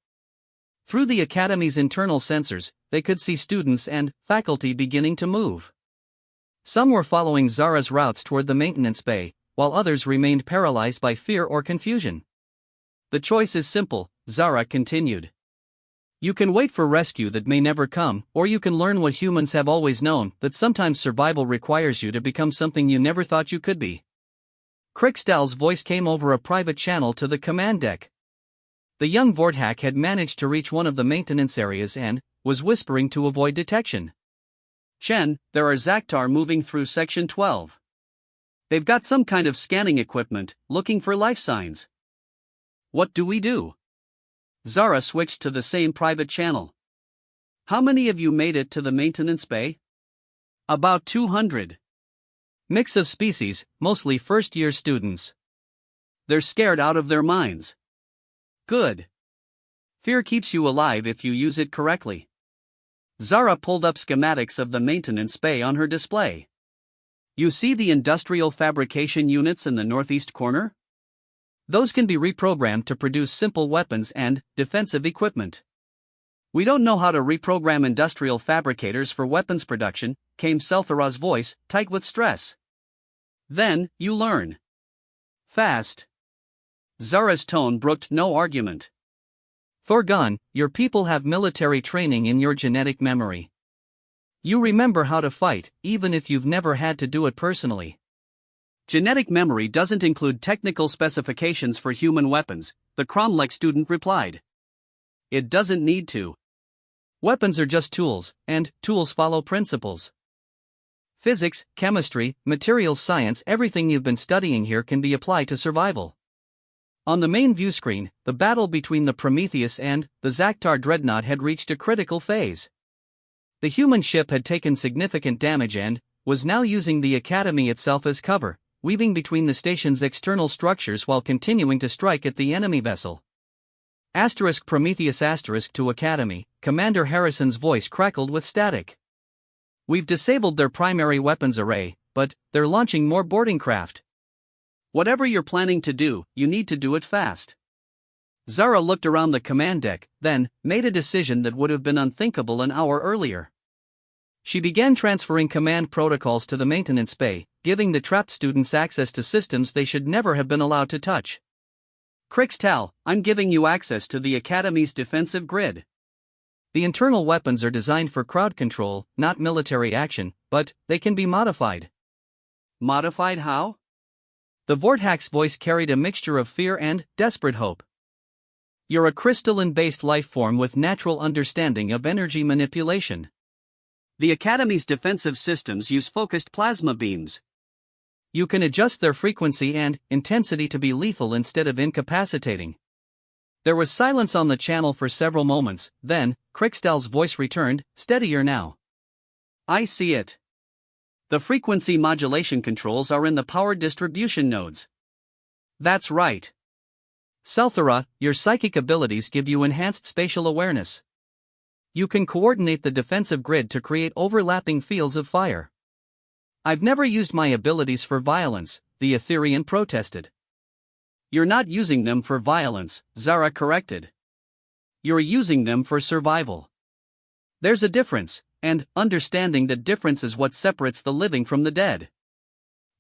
Speaker 1: Through the Academy's internal sensors, they could see students and faculty beginning to move. Some were following Zara's routes toward the maintenance bay, while others remained paralyzed by fear or confusion.
Speaker 2: The choice is simple, Zara continued.
Speaker 1: You can wait for rescue that may never come, or you can learn what humans have always known, that sometimes survival requires you to become something you never thought you could be.
Speaker 2: Krikstal's voice came over a private channel to the command deck.
Speaker 1: The young Vorthak had managed to reach one of the maintenance areas and was whispering to avoid detection.
Speaker 2: Chen, there are Zaktar moving through Section 12. They've got some kind of scanning equipment, looking for life signs. What do we do? Zara switched to the same private channel. How many of you made it to the maintenance bay? About 200.
Speaker 1: Mix of species, mostly first-year students.
Speaker 2: They're scared out of their minds. Good. Fear keeps you alive if you use it correctly. Zara pulled up schematics of the maintenance bay on her display. You see the industrial fabrication units in the northeast corner?
Speaker 1: Those can be reprogrammed to produce simple weapons and defensive equipment.
Speaker 2: We don't know how to reprogram industrial fabricators for weapons production, came Selthara's voice, tight with stress. Then, you learn. Fast. Zara's tone brooked no argument.
Speaker 1: Thorgon, your people have military training in your genetic memory. You remember how to fight, even if you've never had to do it personally.
Speaker 2: Genetic memory doesn't include technical specifications for human weapons, the Cromlech student replied. It doesn't need to.
Speaker 1: Weapons are just tools, and tools follow principles. Physics, chemistry, materials science, everything you've been studying here can be applied to survival. On the main view screen, the battle between the Prometheus and the Zaktar dreadnought had reached a critical phase. The human ship had taken significant damage and was now using the Academy itself as cover, weaving between the station's external structures while continuing to strike at the enemy vessel.
Speaker 2: Prometheus to Academy, Commander Harrison's voice crackled with static.
Speaker 1: We've disabled their primary weapons array, but they're launching more boarding craft.
Speaker 2: Whatever you're planning to do, you need to do it fast. Zara looked around the command deck, then made a decision that would have been unthinkable an hour earlier.
Speaker 1: She began transferring command protocols to the maintenance bay, giving the trapped students access to systems they should never have been allowed to touch.
Speaker 2: Krikstal, I'm giving you access to the Academy's defensive grid.
Speaker 1: The internal weapons are designed for crowd control, not military action, but they can be modified.
Speaker 2: Modified how?
Speaker 1: The Vorthax's voice carried a mixture of fear and desperate hope. You're a crystalline-based life form with natural understanding of energy manipulation.
Speaker 2: The Academy's defensive systems use focused plasma beams.
Speaker 1: You can adjust their frequency and intensity to be lethal instead of incapacitating. There was silence on the channel for several moments, then, Krikstal's voice returned, steadier now.
Speaker 2: I see it. The frequency modulation controls are in the power distribution nodes. That's right.
Speaker 1: Selthara, your psychic abilities give you enhanced spatial awareness. You can coordinate the defensive grid to create overlapping fields of fire. I've never used my abilities for violence, the Etherian protested.
Speaker 2: You're not using them for violence, Zara corrected. You're using them for survival.
Speaker 1: There's a difference, and understanding that difference is what separates the living from the dead.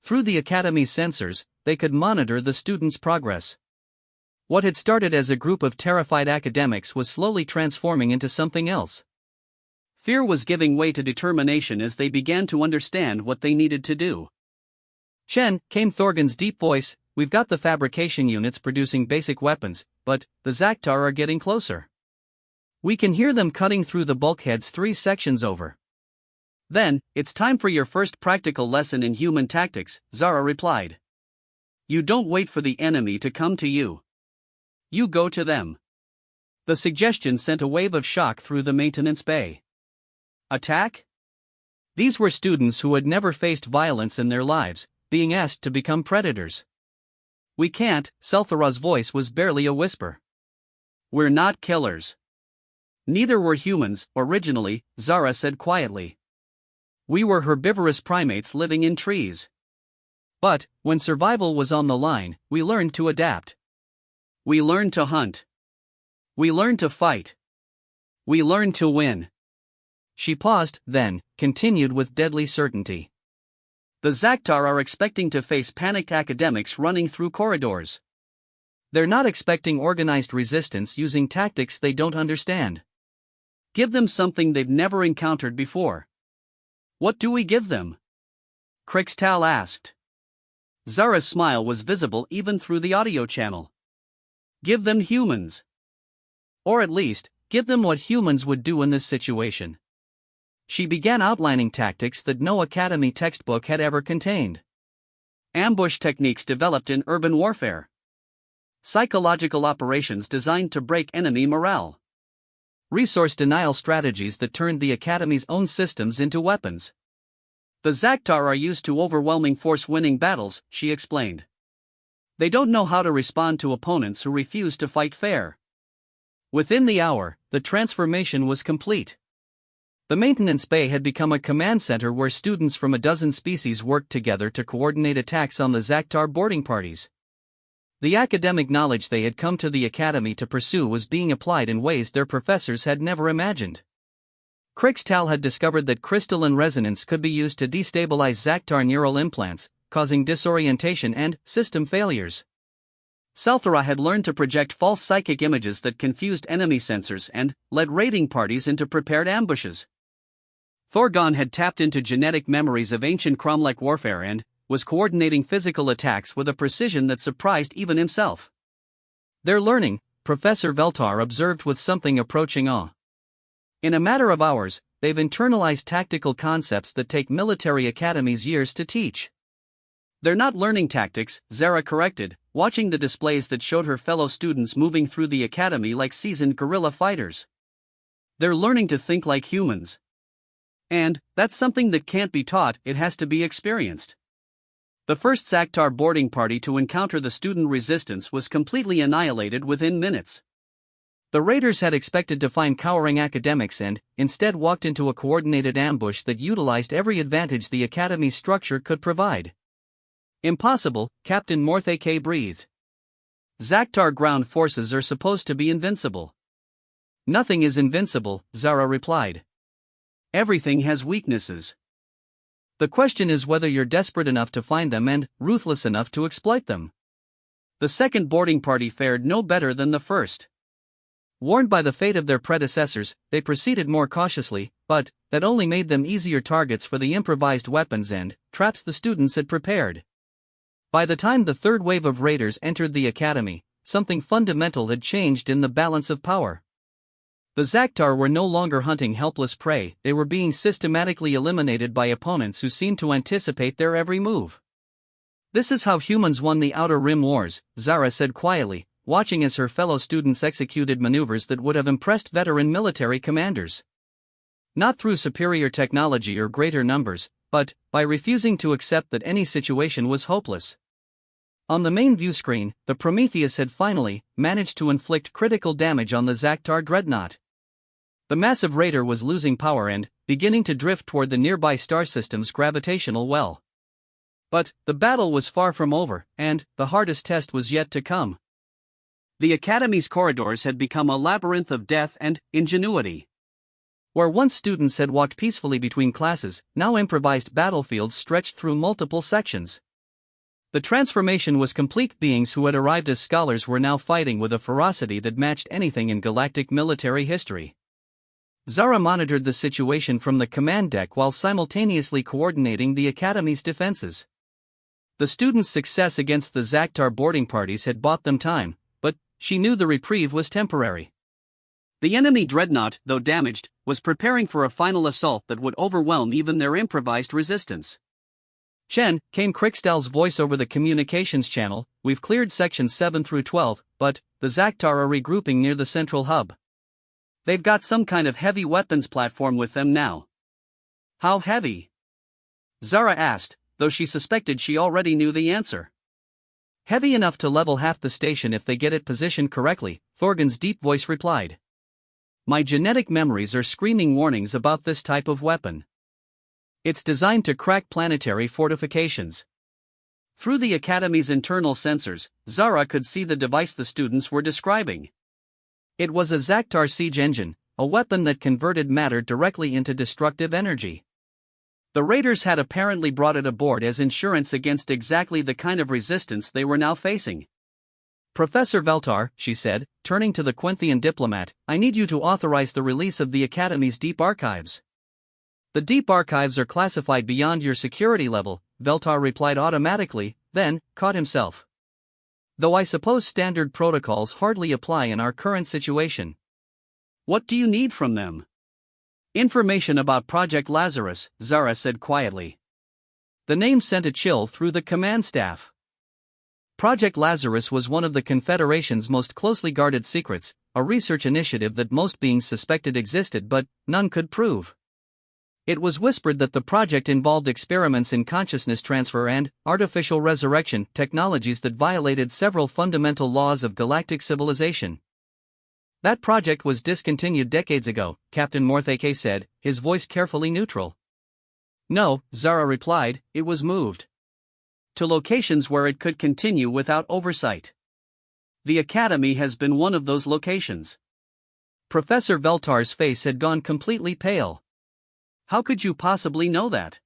Speaker 1: Through the Academy's sensors, they could monitor the students' progress. What had started as a group of terrified academics was slowly transforming into something else.
Speaker 2: Fear was giving way to determination as they began to understand what they needed to do.
Speaker 1: Chen, came Thorgan's deep voice, we've got the fabrication units producing basic weapons, but the Zaktar are getting closer. We can hear them cutting through the bulkheads 3 sections over.
Speaker 2: Then, it's time for your first practical lesson in human tactics, Zara replied. You don't wait for the enemy to come to you. You go to them.
Speaker 1: The suggestion sent a wave of shock through the maintenance bay.
Speaker 2: Attack?
Speaker 1: These were students who had never faced violence in their lives, being asked to become predators.
Speaker 2: We can't, Selthara's voice was barely a whisper. We're not killers. Neither were humans, originally, Zara said quietly. We were herbivorous primates living in trees.
Speaker 1: But, when survival was on the line, we learned to adapt.
Speaker 2: We learned to hunt. We learned to fight. We learned to win.
Speaker 1: She paused, then continued with deadly certainty.
Speaker 2: The Zaktar are expecting to face panicked academics running through corridors.
Speaker 1: They're not expecting organized resistance using tactics they don't understand.
Speaker 2: Give them something they've never encountered before. What do we give them? Krikstal asked. Zara's smile was visible even through the audio channel. Give them humans.
Speaker 1: Or at least, give them what humans would do in this situation. She began outlining tactics that no academy textbook had ever contained.
Speaker 2: Ambush techniques developed in urban warfare. Psychological operations designed to break enemy morale.
Speaker 1: Resource denial strategies that turned the academy's own systems into weapons.
Speaker 2: The Zaktar are used to overwhelming force winning battles, she explained. They don't know how to respond to opponents who refuse to fight fair.
Speaker 1: Within the hour, the transformation was complete. The maintenance bay had become a command center where students from a dozen species worked together to coordinate attacks on the Zaktar boarding parties. The academic knowledge they had come to the academy to pursue was being applied in ways their professors had never imagined. Krikstal had discovered that crystalline resonance could be used to destabilize Zaktar neural implants, causing disorientation and system failures.
Speaker 2: Selthara had learned to project false psychic images that confused enemy sensors and led raiding parties into prepared ambushes. Thorgan had tapped into genetic memories of ancient Cromlech warfare and was coordinating physical attacks with a precision that surprised even himself.
Speaker 1: Their learning, Professor Veltar observed with something approaching awe. In a matter of hours, they've internalized tactical concepts that take military academies years to teach.
Speaker 2: They're not learning tactics, Zara corrected, watching the displays that showed her fellow students moving through the academy like seasoned guerrilla fighters. They're learning to think like humans. And, that's something that can't be taught, it has to be experienced. The first Zaktar boarding party to encounter the student resistance was completely annihilated within minutes.
Speaker 1: The raiders had expected to find cowering academics and, instead, walked into a coordinated ambush that utilized every advantage the academy's structure could provide.
Speaker 2: Impossible, Captain Morthake breathed. Zaktar ground forces are supposed to be invincible.
Speaker 1: Nothing is invincible, Zara replied.
Speaker 2: Everything has weaknesses.
Speaker 1: The question is whether you're desperate enough to find them and ruthless enough to exploit them.
Speaker 2: The second boarding party fared no better than the first.
Speaker 1: Warned by the fate of their predecessors, they proceeded more cautiously, but that only made them easier targets for the improvised weapons and traps the students had prepared. By the time the third wave of raiders entered the academy, something fundamental had changed in the balance of power. The Zaktar were no longer hunting helpless prey, they were being systematically eliminated by opponents who seemed to anticipate their every move. "This is how humans won the Outer Rim Wars," Zara said quietly, watching as her fellow students executed maneuvers that would have impressed veteran military commanders. Not through superior technology or greater numbers, but by refusing to accept that any situation was hopeless. On the main view screen, the Prometheus had finally managed to inflict critical damage on the Zaktar dreadnought. The massive raider was losing power and beginning to drift toward the nearby star system's gravitational well. But the battle was far from over, and the hardest test was yet to come. The Academy's corridors had become a labyrinth of death and ingenuity. Where once students had walked peacefully between classes, now improvised battlefields stretched through multiple sections. The transformation was complete. Beings who had arrived as scholars were now fighting with a ferocity that matched anything in galactic military history. Zara monitored the situation from the command deck while simultaneously coordinating the Academy's defenses. The students' success against the Zaktar boarding parties had bought them time, but she knew the reprieve was temporary. The enemy dreadnought, though damaged, was preparing for a final assault that would overwhelm even their improvised resistance. "Chen," came Krikstal's voice over the communications channel, "we've cleared sections 7 through 12, but the Zaktar are regrouping near the central hub. They've got some kind of heavy weapons platform with them now." "How heavy?" Zara asked, though she suspected she already knew the answer. "Heavy enough to level half the station if they get it positioned correctly," Thorgan's deep voice replied. "My genetic memories are screaming warnings about this type of weapon. It's designed to crack planetary fortifications." Through the Academy's internal sensors, Zara could see the device the students were describing. It was a Zaktar siege engine, a weapon that converted matter directly into destructive energy. The raiders had apparently brought it aboard as insurance against exactly the kind of resistance they were now facing. "Professor Veltar," she said, turning to the Quenthian diplomat, "I need you to authorize the release of the Academy's deep archives." "The deep archives are classified beyond your security level," Veltar replied automatically, then caught himself. "Though I suppose standard protocols hardly apply in our current situation." "What do you need from them?" "Information about Project Lazarus," Zara said quietly. The name sent a chill through the command staff. Project Lazarus was one of the Confederation's most closely guarded secrets, a research initiative that most beings suspected existed but none could prove. It was whispered that the project involved experiments in consciousness transfer and artificial resurrection technologies that violated several fundamental laws of galactic civilization. "That project was discontinued decades ago," Captain Morthake said, his voice carefully neutral. "No," Zara replied, "it was moved to locations where it could continue without oversight. The Academy has been one of those locations." Professor Veltar's face had gone completely pale. "How could you possibly know that?"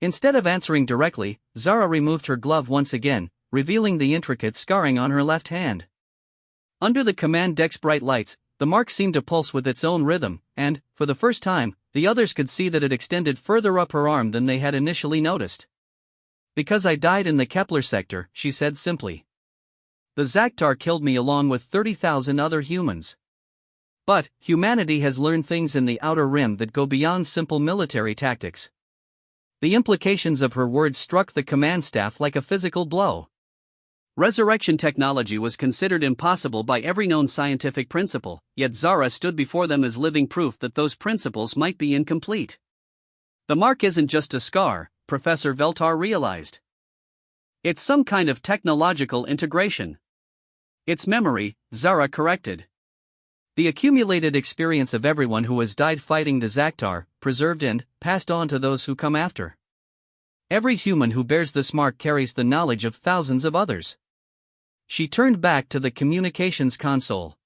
Speaker 1: Instead of answering directly, Zara removed her glove once again, revealing the intricate scarring on her left hand. Under the command deck's bright lights, the mark seemed to pulse with its own rhythm, and, for the first time, the others could see that it extended further up her arm than they had initially noticed. "Because I died in the Kepler sector," she said simply. "The Zaktar killed me along with 30,000 other humans. But humanity has learned things in the Outer Rim that go beyond simple military tactics." The implications of her words struck the command staff like a physical blow. Resurrection technology was considered impossible by every known scientific principle, yet Zara stood before them as living proof that those principles might be incomplete. "The mark isn't just a scar," Professor Veltar realized. "It's some kind of technological integration." "It's memory," Zara corrected. "The accumulated experience of everyone who has died fighting the Zaktar, preserved and passed on to those who come after. Every human who bears this mark carries the knowledge of thousands of others." She turned back to the communications console.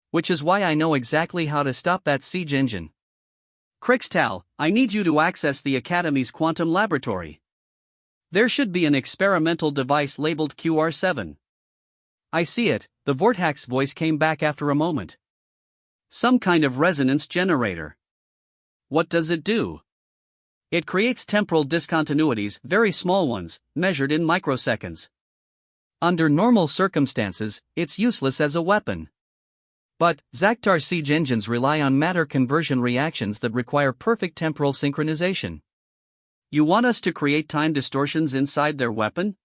Speaker 1: "Which is why I know exactly how to stop that siege engine. Krikstal, I need you to access the Academy's quantum laboratory. There should be an experimental device labeled QR7. "I see it," the Vortax's voice came back after a moment. "Some kind of resonance generator. What does it do?"
Speaker 2: It creates temporal discontinuities, very small ones, measured in microseconds.
Speaker 1: Under normal circumstances, it's useless as a weapon. But Zaktar siege engines rely on matter conversion reactions that require perfect temporal synchronization.
Speaker 2: You want us to create time distortions inside their weapon?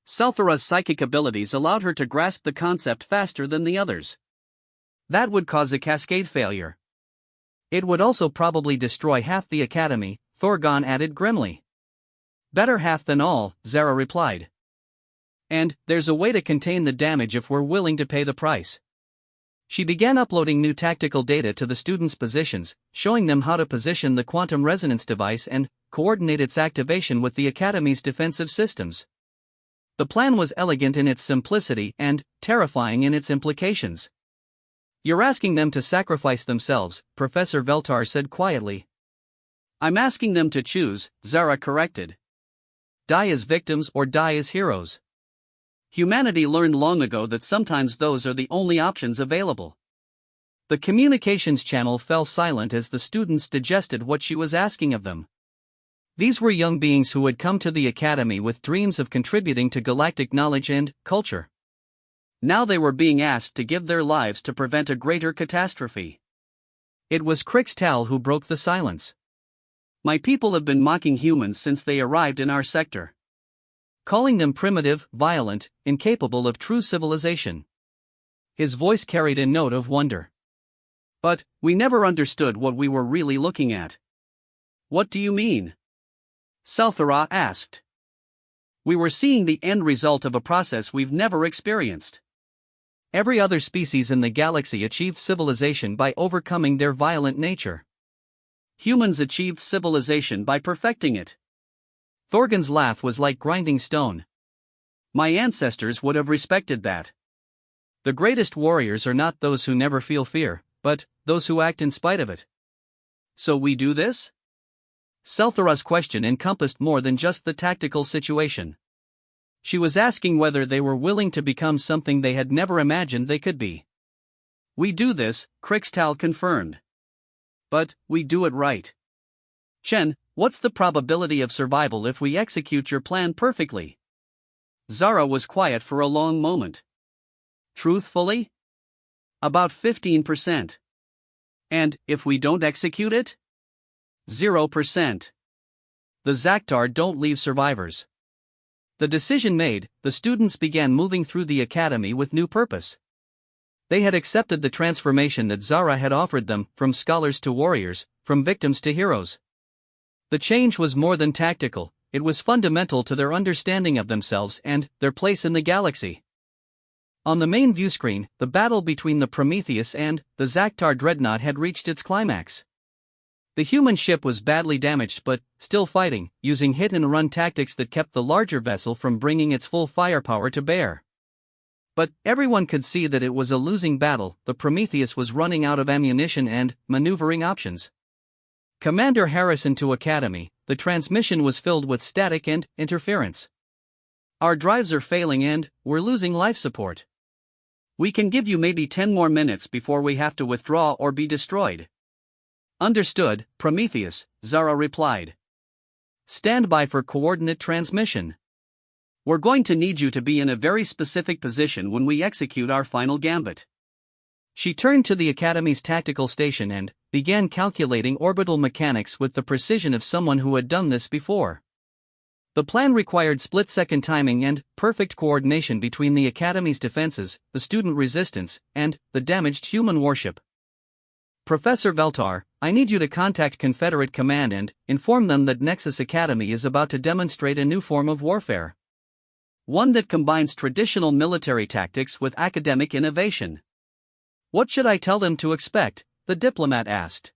Speaker 2: Selthara's psychic abilities allowed her to grasp the concept faster than the others.
Speaker 1: That would cause a cascade failure. It would also probably destroy half the academy, Thorgon added grimly. Better half than all, Zara replied. And there's a way to contain the damage if we're willing to pay the price. She began uploading new tactical data to the students' positions, showing them how to position the quantum resonance device and coordinate its activation with the Academy's defensive systems. The plan was elegant in its simplicity and terrifying in its implications. You're asking them to sacrifice themselves, Professor Veltar said quietly.
Speaker 2: I'm asking them to choose, Zara corrected.
Speaker 1: Die as victims or die as heroes.
Speaker 2: Humanity learned long ago that sometimes those are the only options available.
Speaker 1: The communications channel fell silent as the students digested what she was asking of them. These were young beings who had come to the academy with dreams of contributing to galactic knowledge and culture.
Speaker 2: Now they were being asked to give their lives to prevent a greater catastrophe.
Speaker 1: It was Crixtal who broke the silence.
Speaker 2: My people have been mocking humans since they arrived in our sector.
Speaker 1: Calling them primitive, violent, incapable of true civilization. His voice carried a note of wonder.
Speaker 2: But we never understood what we were really looking at. What do you mean? Selthara asked. We were seeing the end result of a process we've never experienced.
Speaker 1: Every other species in the galaxy achieved civilization by overcoming their violent nature.
Speaker 2: Humans achieved civilization by perfecting it.
Speaker 1: Thorgon's laugh was like grinding stone.
Speaker 2: My ancestors would have respected that.
Speaker 1: The greatest warriors are not those who never feel fear, but those who act in spite of it.
Speaker 2: So we do this?
Speaker 1: Selthara's question encompassed more than just the tactical situation. She was asking whether they were willing to become something they had never imagined they could be.
Speaker 2: We do this, Crixtal confirmed. But we do it right. Chen, what's the probability of survival if we execute your plan perfectly? Zara was quiet for a long moment. Truthfully? About 15%. And if we don't execute it? 0%.
Speaker 1: The Zaktar don't leave survivors. The decision made, the students began moving through the academy with new purpose. They had accepted the transformation that Zara had offered them, from scholars to warriors, from victims to heroes. The change was more than tactical, it was fundamental to their understanding of themselves and their place in the galaxy. On the main viewscreen, the battle between the Prometheus and the Zaktar dreadnought had reached its climax. The human ship was badly damaged but still fighting, using hit-and-run tactics that kept the larger vessel from bringing its full firepower to bear. But everyone could see that it was a losing battle. The Prometheus was running out of ammunition and maneuvering options. Commander Harrison to Academy, the transmission was filled with static and interference. Our drives are failing and we're losing life support.
Speaker 2: We can give you maybe 10 more minutes before we have to withdraw or be destroyed.
Speaker 1: Understood, Prometheus, Zara replied. Stand by for coordinate transmission.
Speaker 2: We're going to need you to be in a very specific position when we execute our final gambit.
Speaker 1: She turned to the Academy's tactical station and began calculating orbital mechanics with the precision of someone who had done this before. The plan required split-second timing and perfect coordination between the Academy's defenses, the student resistance, and the damaged human warship. Professor Veltar, I need you to contact Confederate Command and inform them that Nexus Academy is about to demonstrate a new form of warfare. One that combines traditional military tactics with academic innovation. What should I tell them to expect? The diplomat asked.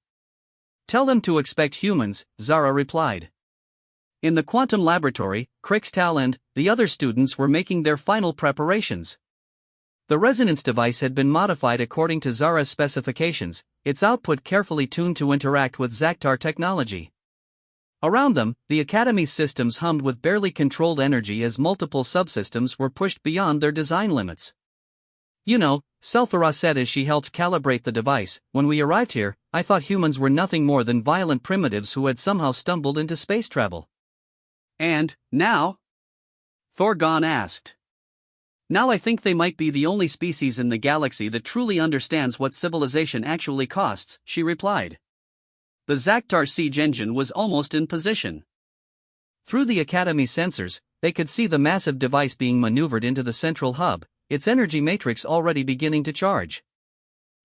Speaker 1: Tell them to expect humans, Zara replied. In the quantum laboratory, Crixtal and the other students were making their final preparations. The resonance device had been modified according to Zara's specifications, its output carefully tuned to interact with Zaktar technology. Around them, the Academy's systems hummed with barely controlled energy as multiple subsystems were pushed beyond their design limits. You know, Selthara said as she helped calibrate the device. When we arrived here, I thought humans were nothing more than violent primitives who had somehow stumbled into space travel.
Speaker 2: And, now? Thorgon asked. Now I think they might be the only species in the galaxy that truly understands what civilization actually costs, she replied. The Zaktar siege engine was almost in position.
Speaker 1: Through the Academy sensors, they could see the massive device being maneuvered into the central hub, its energy matrix already beginning to charge.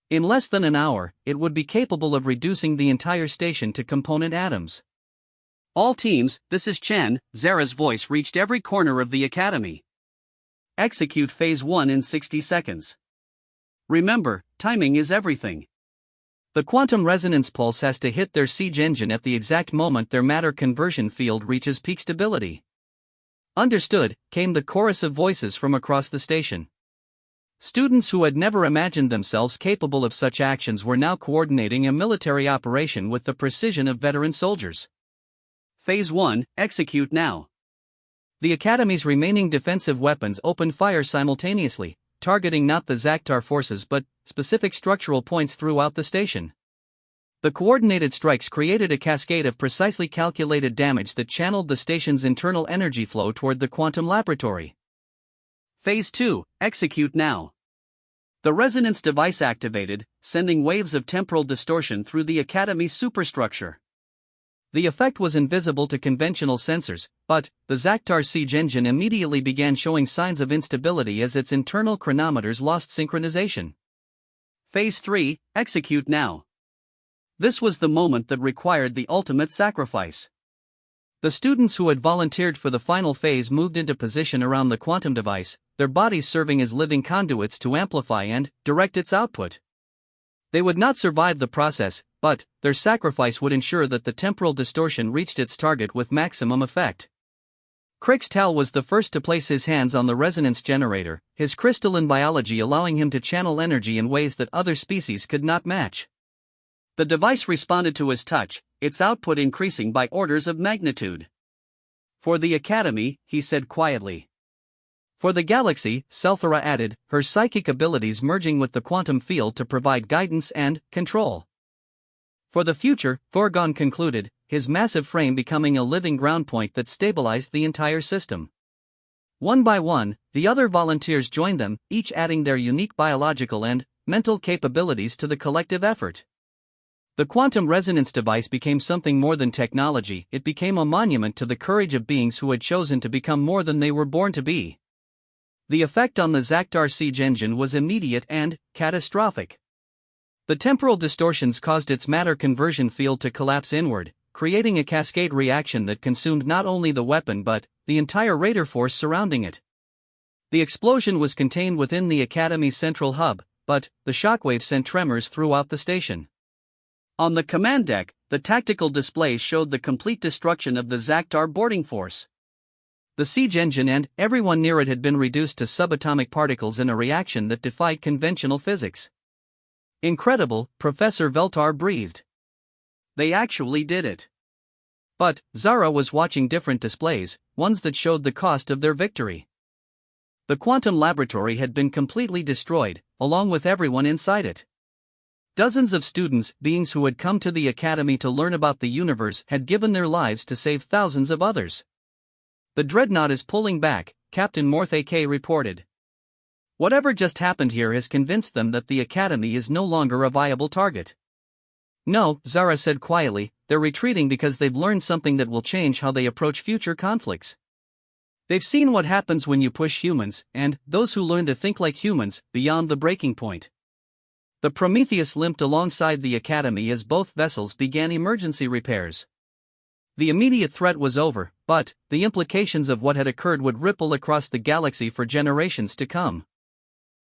Speaker 1: In less than an hour, it would be capable of reducing the entire station to component atoms.
Speaker 2: All teams, this is Chen. Zara's voice reached every corner of the Academy. Execute Phase 1 in 60 seconds. Remember, timing is everything.
Speaker 1: The quantum resonance pulse has to hit their siege engine at the exact moment their matter conversion field reaches peak stability. Understood, came the chorus of voices from across the station. Students who had never imagined themselves capable of such actions were now coordinating a military operation with the precision of veteran soldiers.
Speaker 2: Phase 1, execute now.
Speaker 1: The Academy's remaining defensive weapons opened fire simultaneously, targeting not the Zaktar forces but specific structural points throughout the station. The coordinated strikes created a cascade of precisely calculated damage that channeled the station's internal energy flow toward the quantum laboratory.
Speaker 2: Phase 2, execute now. The resonance device activated, sending waves of temporal distortion through the Academy's superstructure.
Speaker 1: The effect was invisible to conventional sensors, but the Zaktar siege engine immediately began showing signs of instability as its internal chronometers lost synchronization.
Speaker 2: Phase 3, execute now. This was the moment that required the ultimate sacrifice.
Speaker 1: The students who had volunteered for the final phase moved into position around the quantum device, their bodies serving as living conduits to amplify and direct its output. They would not survive the process, but their sacrifice would ensure that the temporal distortion reached its target with maximum effect. Krixtal was the first to place his hands on the resonance generator, his crystalline biology allowing him to channel energy in ways that other species could not match. The device responded to his touch, its output increasing by orders of magnitude. For the Academy, he said quietly. For the galaxy, Selthara added, her psychic abilities merging with the quantum field to provide guidance and control. For the future, Thorgon concluded, his massive frame becoming a living ground point that stabilized the entire system. One by one, the other volunteers joined them, each adding their unique biological and mental capabilities to the collective effort. The quantum resonance device became something more than technology, it became a monument to the courage of beings who had chosen to become more than they were born to be. The effect on the Zaktar siege engine was immediate and catastrophic. The temporal distortions caused its matter conversion field to collapse inward, creating a cascade reaction that consumed not only the weapon but the entire radar force surrounding it. The explosion was contained within the Academy's central hub, but the shockwave sent tremors throughout the station. On the command deck, the tactical displays showed the complete destruction of the Zaktar boarding force. The siege engine and everyone near it had been reduced to subatomic particles in a reaction that defied conventional physics. Incredible, Professor Veltar breathed. They actually did it. But Zara was watching different displays, ones that showed the cost of their victory. The quantum laboratory had been completely destroyed, along with everyone inside it. Dozens of students, beings who had come to the Academy to learn about the universe, had given their lives to save thousands of others. The dreadnought is pulling back, Captain Morthe reported. Whatever just happened here has convinced them that the Academy is no longer a viable target. No, Zara said quietly, they're retreating because they've learned something that will change how they approach future conflicts. They've seen what happens when you push humans, and those who learn to think like humans, beyond the breaking point. The Prometheus limped alongside the Academy as both vessels began emergency repairs. The immediate threat was over, but the implications of what had occurred would ripple across the galaxy for generations to come.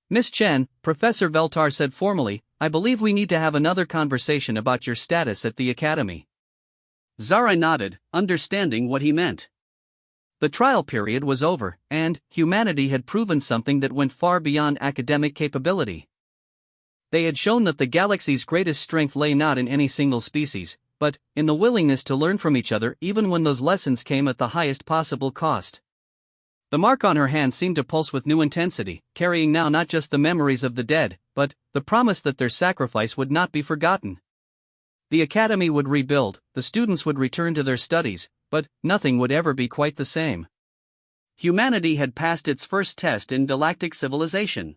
Speaker 1: Miss Chen, Professor Veltar said formally, I believe we need to have another conversation about your status at the Academy. Zara nodded, understanding what he meant. The trial period was over, and humanity had proven something that went far beyond academic capability. They had shown that the galaxy's greatest strength lay not in any single species, but in the willingness to learn from each other even when those lessons came at the highest possible cost. The mark on her hand seemed to pulse with new intensity, carrying now not just the memories of the dead, but the promise that their sacrifice would not be forgotten. The academy would rebuild, the students would return to their studies, but nothing would ever be quite the same.
Speaker 2: Humanity had passed its first test in galactic civilization.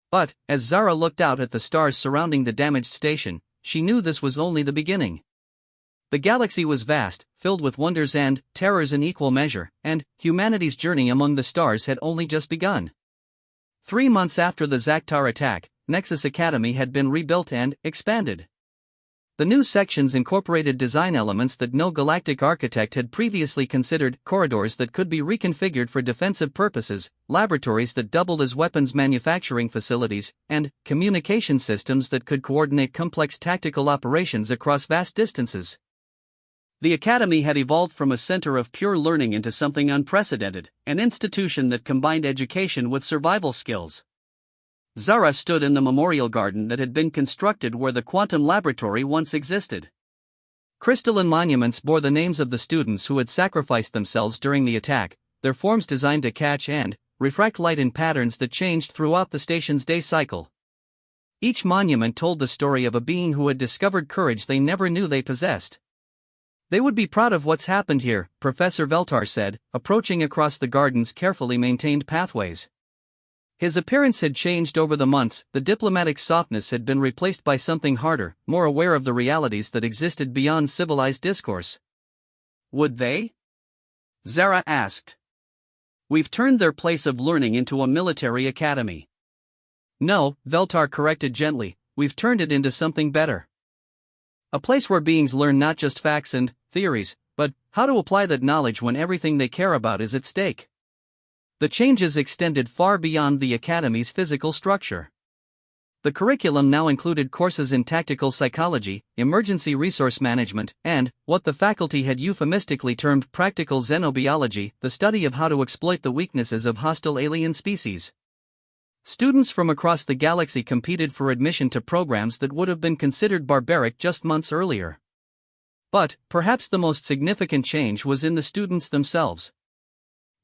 Speaker 1: But, as Zara looked out at the stars surrounding the damaged station, she knew this was only the beginning. The galaxy was vast, filled with wonders and terrors in equal measure, and humanity's journey among the stars had only just begun. 3 months after the Zaktar attack, Nexus Academy had been rebuilt and expanded. The new sections incorporated design elements that no galactic architect had previously considered: corridors that could be reconfigured for defensive purposes, laboratories that doubled as weapons manufacturing facilities, and communication systems that could coordinate complex tactical operations across vast distances. The academy had evolved from a center of pure learning into something unprecedented, an institution that combined education with survival skills. Zara stood in the memorial garden that had been constructed where the quantum laboratory once existed. Crystalline monuments bore the names of the students who had sacrificed themselves during the attack, their forms designed to catch and refract light in patterns that changed throughout the station's day cycle. Each monument told the story of a being who had discovered courage they never knew they possessed. "They would be proud of what's happened here," Professor Veltar said, approaching across the garden's carefully maintained pathways. His appearance had changed over the months, the diplomatic softness had been replaced by something harder, more aware of the realities that existed beyond civilized discourse.
Speaker 2: "Would they?" Zara asked. "We've turned their place of learning into a military academy."
Speaker 1: "No," Veltar corrected gently, "we've turned it into something better. A place where beings learn not just facts and theories, but how to apply that knowledge when everything they care about is at stake." The changes extended far beyond the academy's physical structure. The curriculum now included courses in tactical psychology, emergency resource management, and what the faculty had euphemistically termed practical xenobiology, the study of how to exploit the weaknesses of hostile alien species. Students from across the galaxy competed for admission to programs that would have been considered barbaric just months earlier. But perhaps the most significant change was in the students themselves.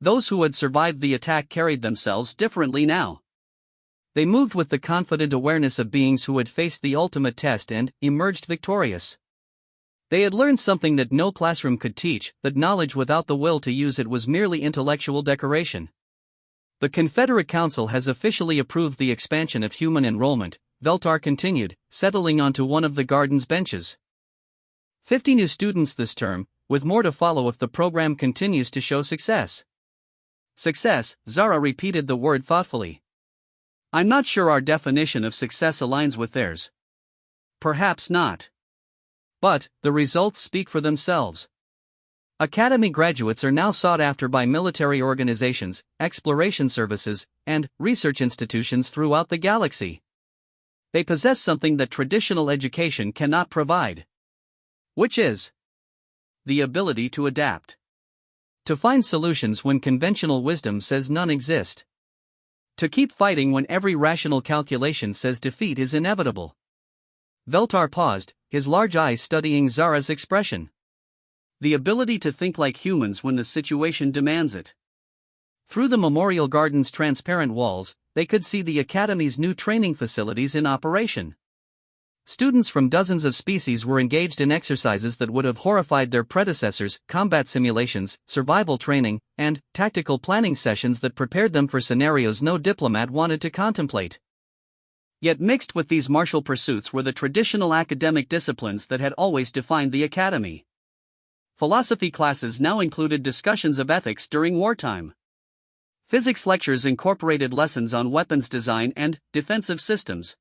Speaker 1: Those who had survived the attack carried themselves differently now. They moved with the confident awareness of beings who had faced the ultimate test and emerged victorious. They had learned something that no classroom could teach, that knowledge without the will to use it was merely intellectual decoration. "The Confederate Council has officially approved the expansion of human enrollment," Veltar continued, settling onto one of the garden's benches. 50 new students this term, with more to follow if the program continues to show success." "Success," Zara repeated the word thoughtfully. "I'm not sure our definition of success aligns with theirs." "Perhaps not. But the results speak for themselves. Academy graduates are now sought after by military organizations, exploration services, and research institutions throughout the galaxy. They possess something that traditional education cannot provide. Which is the ability to adapt. To find solutions when conventional wisdom says none exist. To keep fighting when every rational calculation says defeat is inevitable." Veltar paused, his large eyes studying Zara's expression. "The ability to think like humans when the situation demands it." Through the memorial garden's transparent walls, they could see the Academy's new training facilities in operation. Students from dozens of species were engaged in exercises that would have horrified their predecessors: combat simulations, survival training, and tactical planning sessions that prepared them for scenarios no diplomat wanted to contemplate. Yet mixed with these martial pursuits were the traditional academic disciplines that had always defined the Academy. Philosophy classes now included discussions of ethics during wartime. Physics lectures incorporated lessons on weapons design and defensive systems.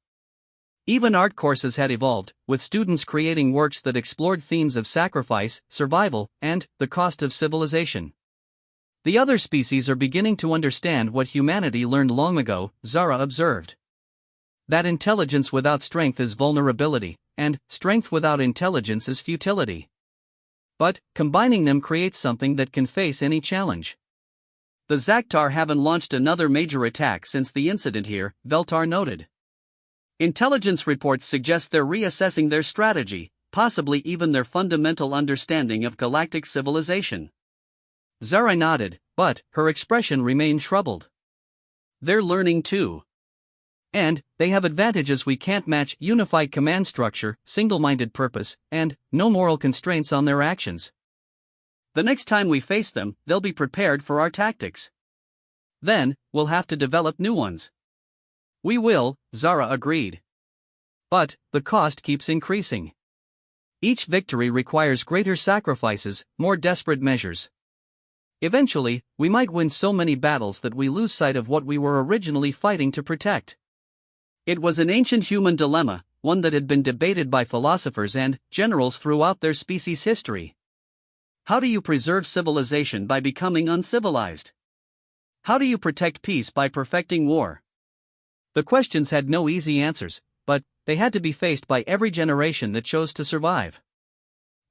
Speaker 1: Even art courses had evolved, with students creating works that explored themes of sacrifice, survival, and the cost of civilization. "The other species are beginning to understand what humanity learned long ago," Zara observed. "That intelligence without strength is vulnerability, and strength without intelligence is futility. But combining them creates something that can face any challenge." "The Zaktar haven't launched another major attack since the incident here," Veltar noted. "Intelligence reports suggest they're reassessing their strategy, possibly even their fundamental understanding of galactic civilization." Zara nodded,
Speaker 2: But her expression remained troubled. They're learning too. And they have advantages we can't match: unified command structure, single-minded purpose, and no moral constraints on their actions. The next time we face them, they'll be prepared for our tactics. Then, we'll have to develop new ones. We will, Zara agreed. But the cost keeps increasing. Each victory requires greater sacrifices, more desperate measures. Eventually, we might win so many battles that we lose sight of what we were originally fighting to protect. It was an ancient human dilemma, one that had been debated by philosophers and generals throughout their species' history. How do you preserve civilization by becoming uncivilized? How do you protect peace by perfecting war? The questions had no easy answers, but they had to be faced by every generation that chose to survive.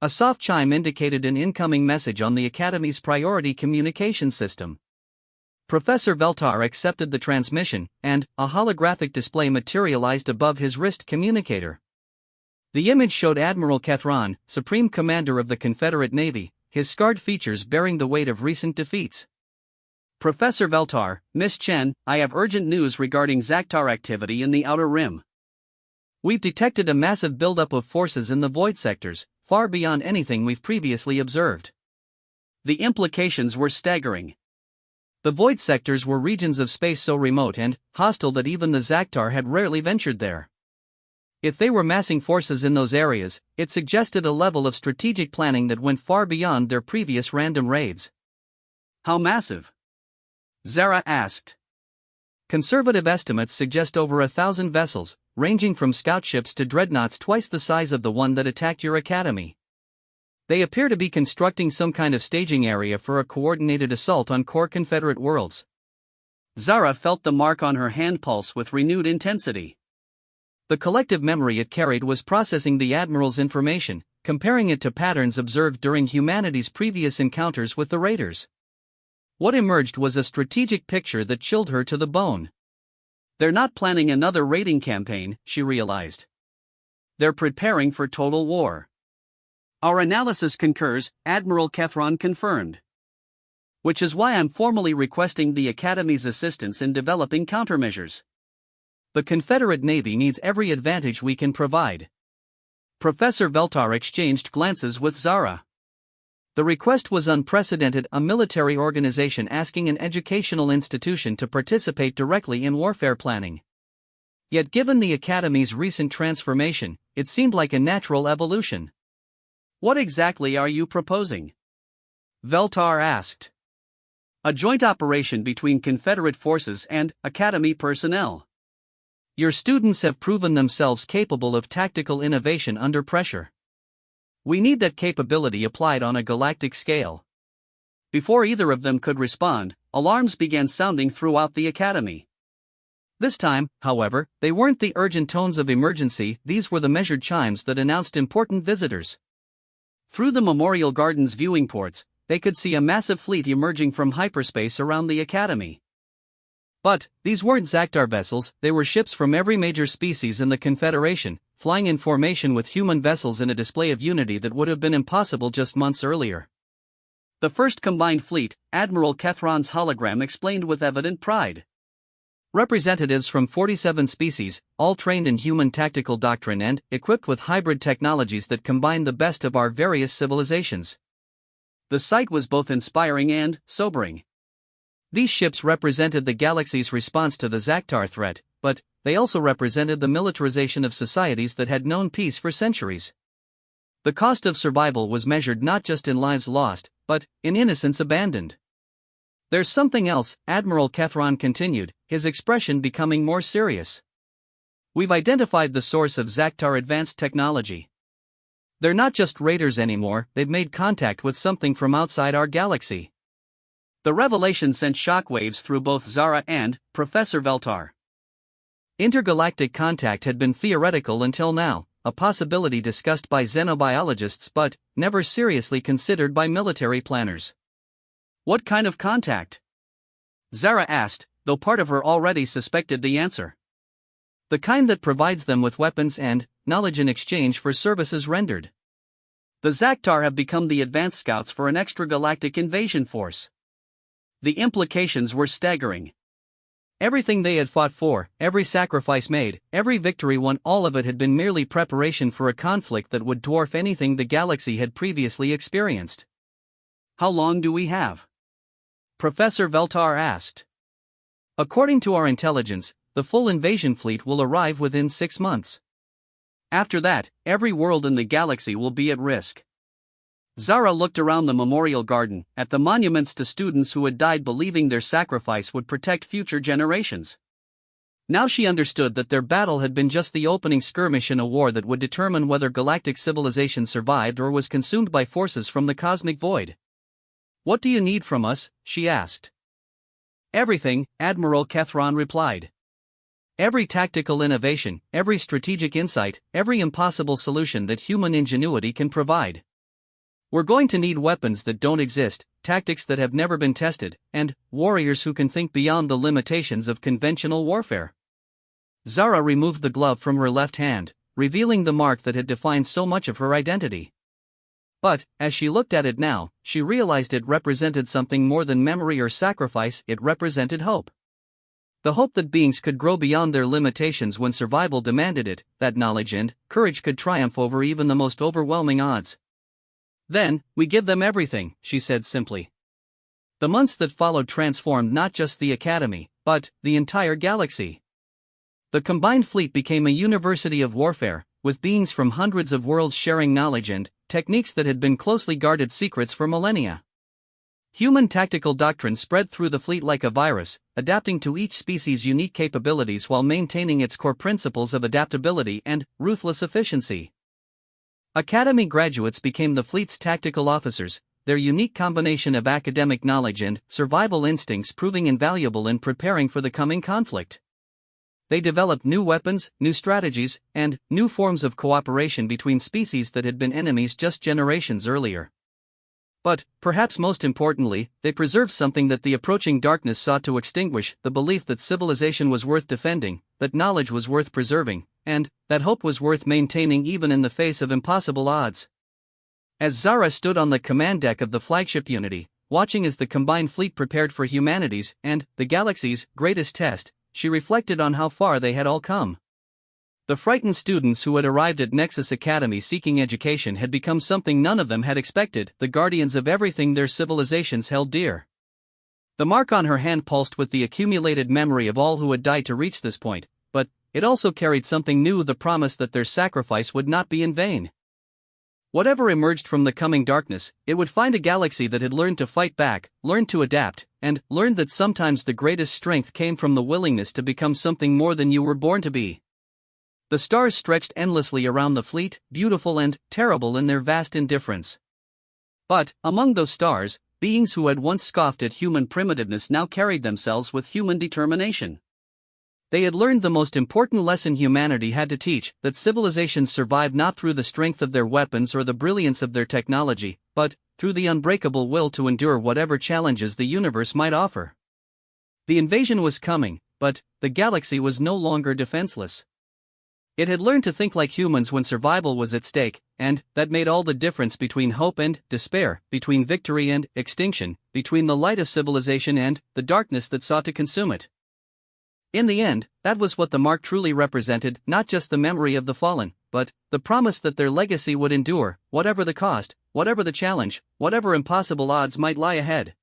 Speaker 2: A soft chime indicated an incoming message on the Academy's priority communication system. Professor Veltar accepted the transmission, and a holographic display materialized above his wrist communicator. The image showed Admiral Kethron, Supreme Commander of the Confederate Navy, his scarred features bearing the weight of recent defeats. Professor Veltar, Miss Chen, I have urgent news regarding Zaktar activity in the Outer Rim. We've detected a massive buildup of forces in the void sectors, far beyond anything we've previously observed. The implications were staggering. The void sectors were regions of space so remote and hostile that even the Zaktar had rarely ventured there. If they were massing forces in those areas, it suggested a level of strategic planning that went far beyond their previous random raids. How massive? Zara asked. Conservative estimates suggest over 1,000 vessels, ranging from scout ships to dreadnoughts twice the size of the one that attacked your academy. They appear to be constructing some kind of staging area for a coordinated assault on core Confederate worlds. Zara felt the mark on her hand pulse with renewed intensity. The collective memory it carried was processing the Admiral's information, comparing it to patterns observed during humanity's previous encounters with the Raiders. What emerged was a strategic picture that chilled her to the bone. They're not planning another raiding campaign, she realized. They're preparing for total war. Our analysis concurs, Admiral Kethron confirmed. Which is why I'm formally requesting the Academy's assistance in developing countermeasures. The Confederate Navy needs every advantage we can provide. Professor Veltar exchanged glances with Zara. The request was unprecedented: a military organization asking an educational institution to participate directly in warfare planning. Yet given the Academy's recent transformation, it seemed like a natural evolution. What exactly are you proposing? Veltar asked. A joint operation between Confederate forces and Academy personnel. Your students have proven themselves capable of tactical innovation under pressure. We need that capability applied on a galactic scale. Before either of them could respond, alarms began sounding throughout the Academy. This time, however, they weren't the urgent tones of emergency, these were the measured chimes that announced important visitors. Through the Memorial Gardens viewing ports, they could see a massive fleet emerging from hyperspace around the Academy. But these weren't Zaktar vessels, they were ships from every major species in the Confederation, flying in formation with human vessels in a display of unity that would have been impossible just months earlier. The first combined fleet, Admiral Kethron's hologram explained with evident pride. Representatives from 47 species, all trained in human tactical doctrine and equipped with hybrid technologies that combine the best of our various civilizations. The sight was both inspiring and sobering. These ships represented the galaxy's response to the Zaktar threat, but they also represented the militarization of societies that had known peace for centuries. The cost of survival was measured not just in lives lost, but in innocence abandoned. There's something else, Admiral Kethron continued, his expression becoming more serious. We've identified the source of Zaktar advanced technology. They're not just raiders anymore, they've made contact with something from outside our galaxy. The revelation sent shockwaves through both Zara and Professor Veltar. Intergalactic contact had been theoretical until now, a possibility discussed by xenobiologists but never seriously considered by military planners. What kind of contact? Zara asked, though part of her already suspected the answer. The kind that provides them with weapons and knowledge in exchange for services rendered. The Zaktar have become the advanced scouts for an extragalactic invasion force. The implications were staggering. Everything they had fought for, every sacrifice made, every victory won, all of it had been merely preparation for a conflict that would dwarf anything the galaxy had previously experienced. "How long do we have?" Professor Veltar asked. "According to our intelligence, the full invasion fleet will arrive within 6 months. After that, every world in the galaxy will be at risk." Zara looked around the memorial garden, at the monuments to students who had died believing their sacrifice would protect future generations. Now she understood that their battle had been just the opening skirmish in a war that would determine whether galactic civilization survived or was consumed by forces from the cosmic void. "What do you need from us?" she asked. "Everything," Admiral Kethron replied. "Every tactical innovation, every strategic insight, every impossible solution that human ingenuity can provide. We're going to need weapons that don't exist, tactics that have never been tested, and warriors who can think beyond the limitations of conventional warfare." Zara removed the glove from her left hand, revealing the mark that had defined so much of her identity. But, as she looked at it now, she realized it represented something more than memory or sacrifice. It represented hope. The hope that beings could grow beyond their limitations when survival demanded it, that knowledge and courage could triumph over even the most overwhelming odds. "Then, we give them everything," she said simply. The months that followed transformed not just the Academy, but the entire galaxy. The combined fleet became a university of warfare, with beings from hundreds of worlds sharing knowledge and techniques that had been closely guarded secrets for millennia. Human tactical doctrine spread through the fleet like a virus, adapting to each species' unique capabilities while maintaining its core principles of adaptability and ruthless efficiency. Academy graduates became the fleet's tactical officers, their unique combination of academic knowledge and survival instincts proving invaluable in preparing for the coming conflict. They developed new weapons, new strategies, and new forms of cooperation between species that had been enemies just generations earlier. But, perhaps most importantly, they preserved something that the approaching darkness sought to extinguish: the belief that civilization was worth defending, that knowledge was worth preserving, and that hope was worth maintaining even in the face of impossible odds. As Zara stood on the command deck of the flagship Unity, watching as the combined fleet prepared for humanity's and the galaxy's greatest test, she reflected on how far they had all come. The frightened students who had arrived at Nexus Academy seeking education had become something none of them had expected: the guardians of everything their civilizations held dear. The mark on her hand pulsed with the accumulated memory of all who had died to reach this point, but it also carried something new: the promise that their sacrifice would not be in vain. Whatever emerged from the coming darkness, it would find a galaxy that had learned to fight back, learned to adapt, and learned that sometimes the greatest strength came from the willingness to become something more than you were born to be. The stars stretched endlessly around the fleet, beautiful and terrible in their vast indifference. But, among those stars, beings who had once scoffed at human primitiveness now carried themselves with human determination. They had learned the most important lesson humanity had to teach: that civilizations survive not through the strength of their weapons or the brilliance of their technology, but through the unbreakable will to endure whatever challenges the universe might offer. The invasion was coming, but the galaxy was no longer defenseless. It had learned to think like humans when survival was at stake, and that made all the difference between hope and despair, between victory and extinction, between the light of civilization and the darkness that sought to consume it. In the end, that was what the mark truly represented: not just the memory of the fallen, but the promise that their legacy would endure, whatever the cost, whatever the challenge, whatever impossible odds might lie ahead.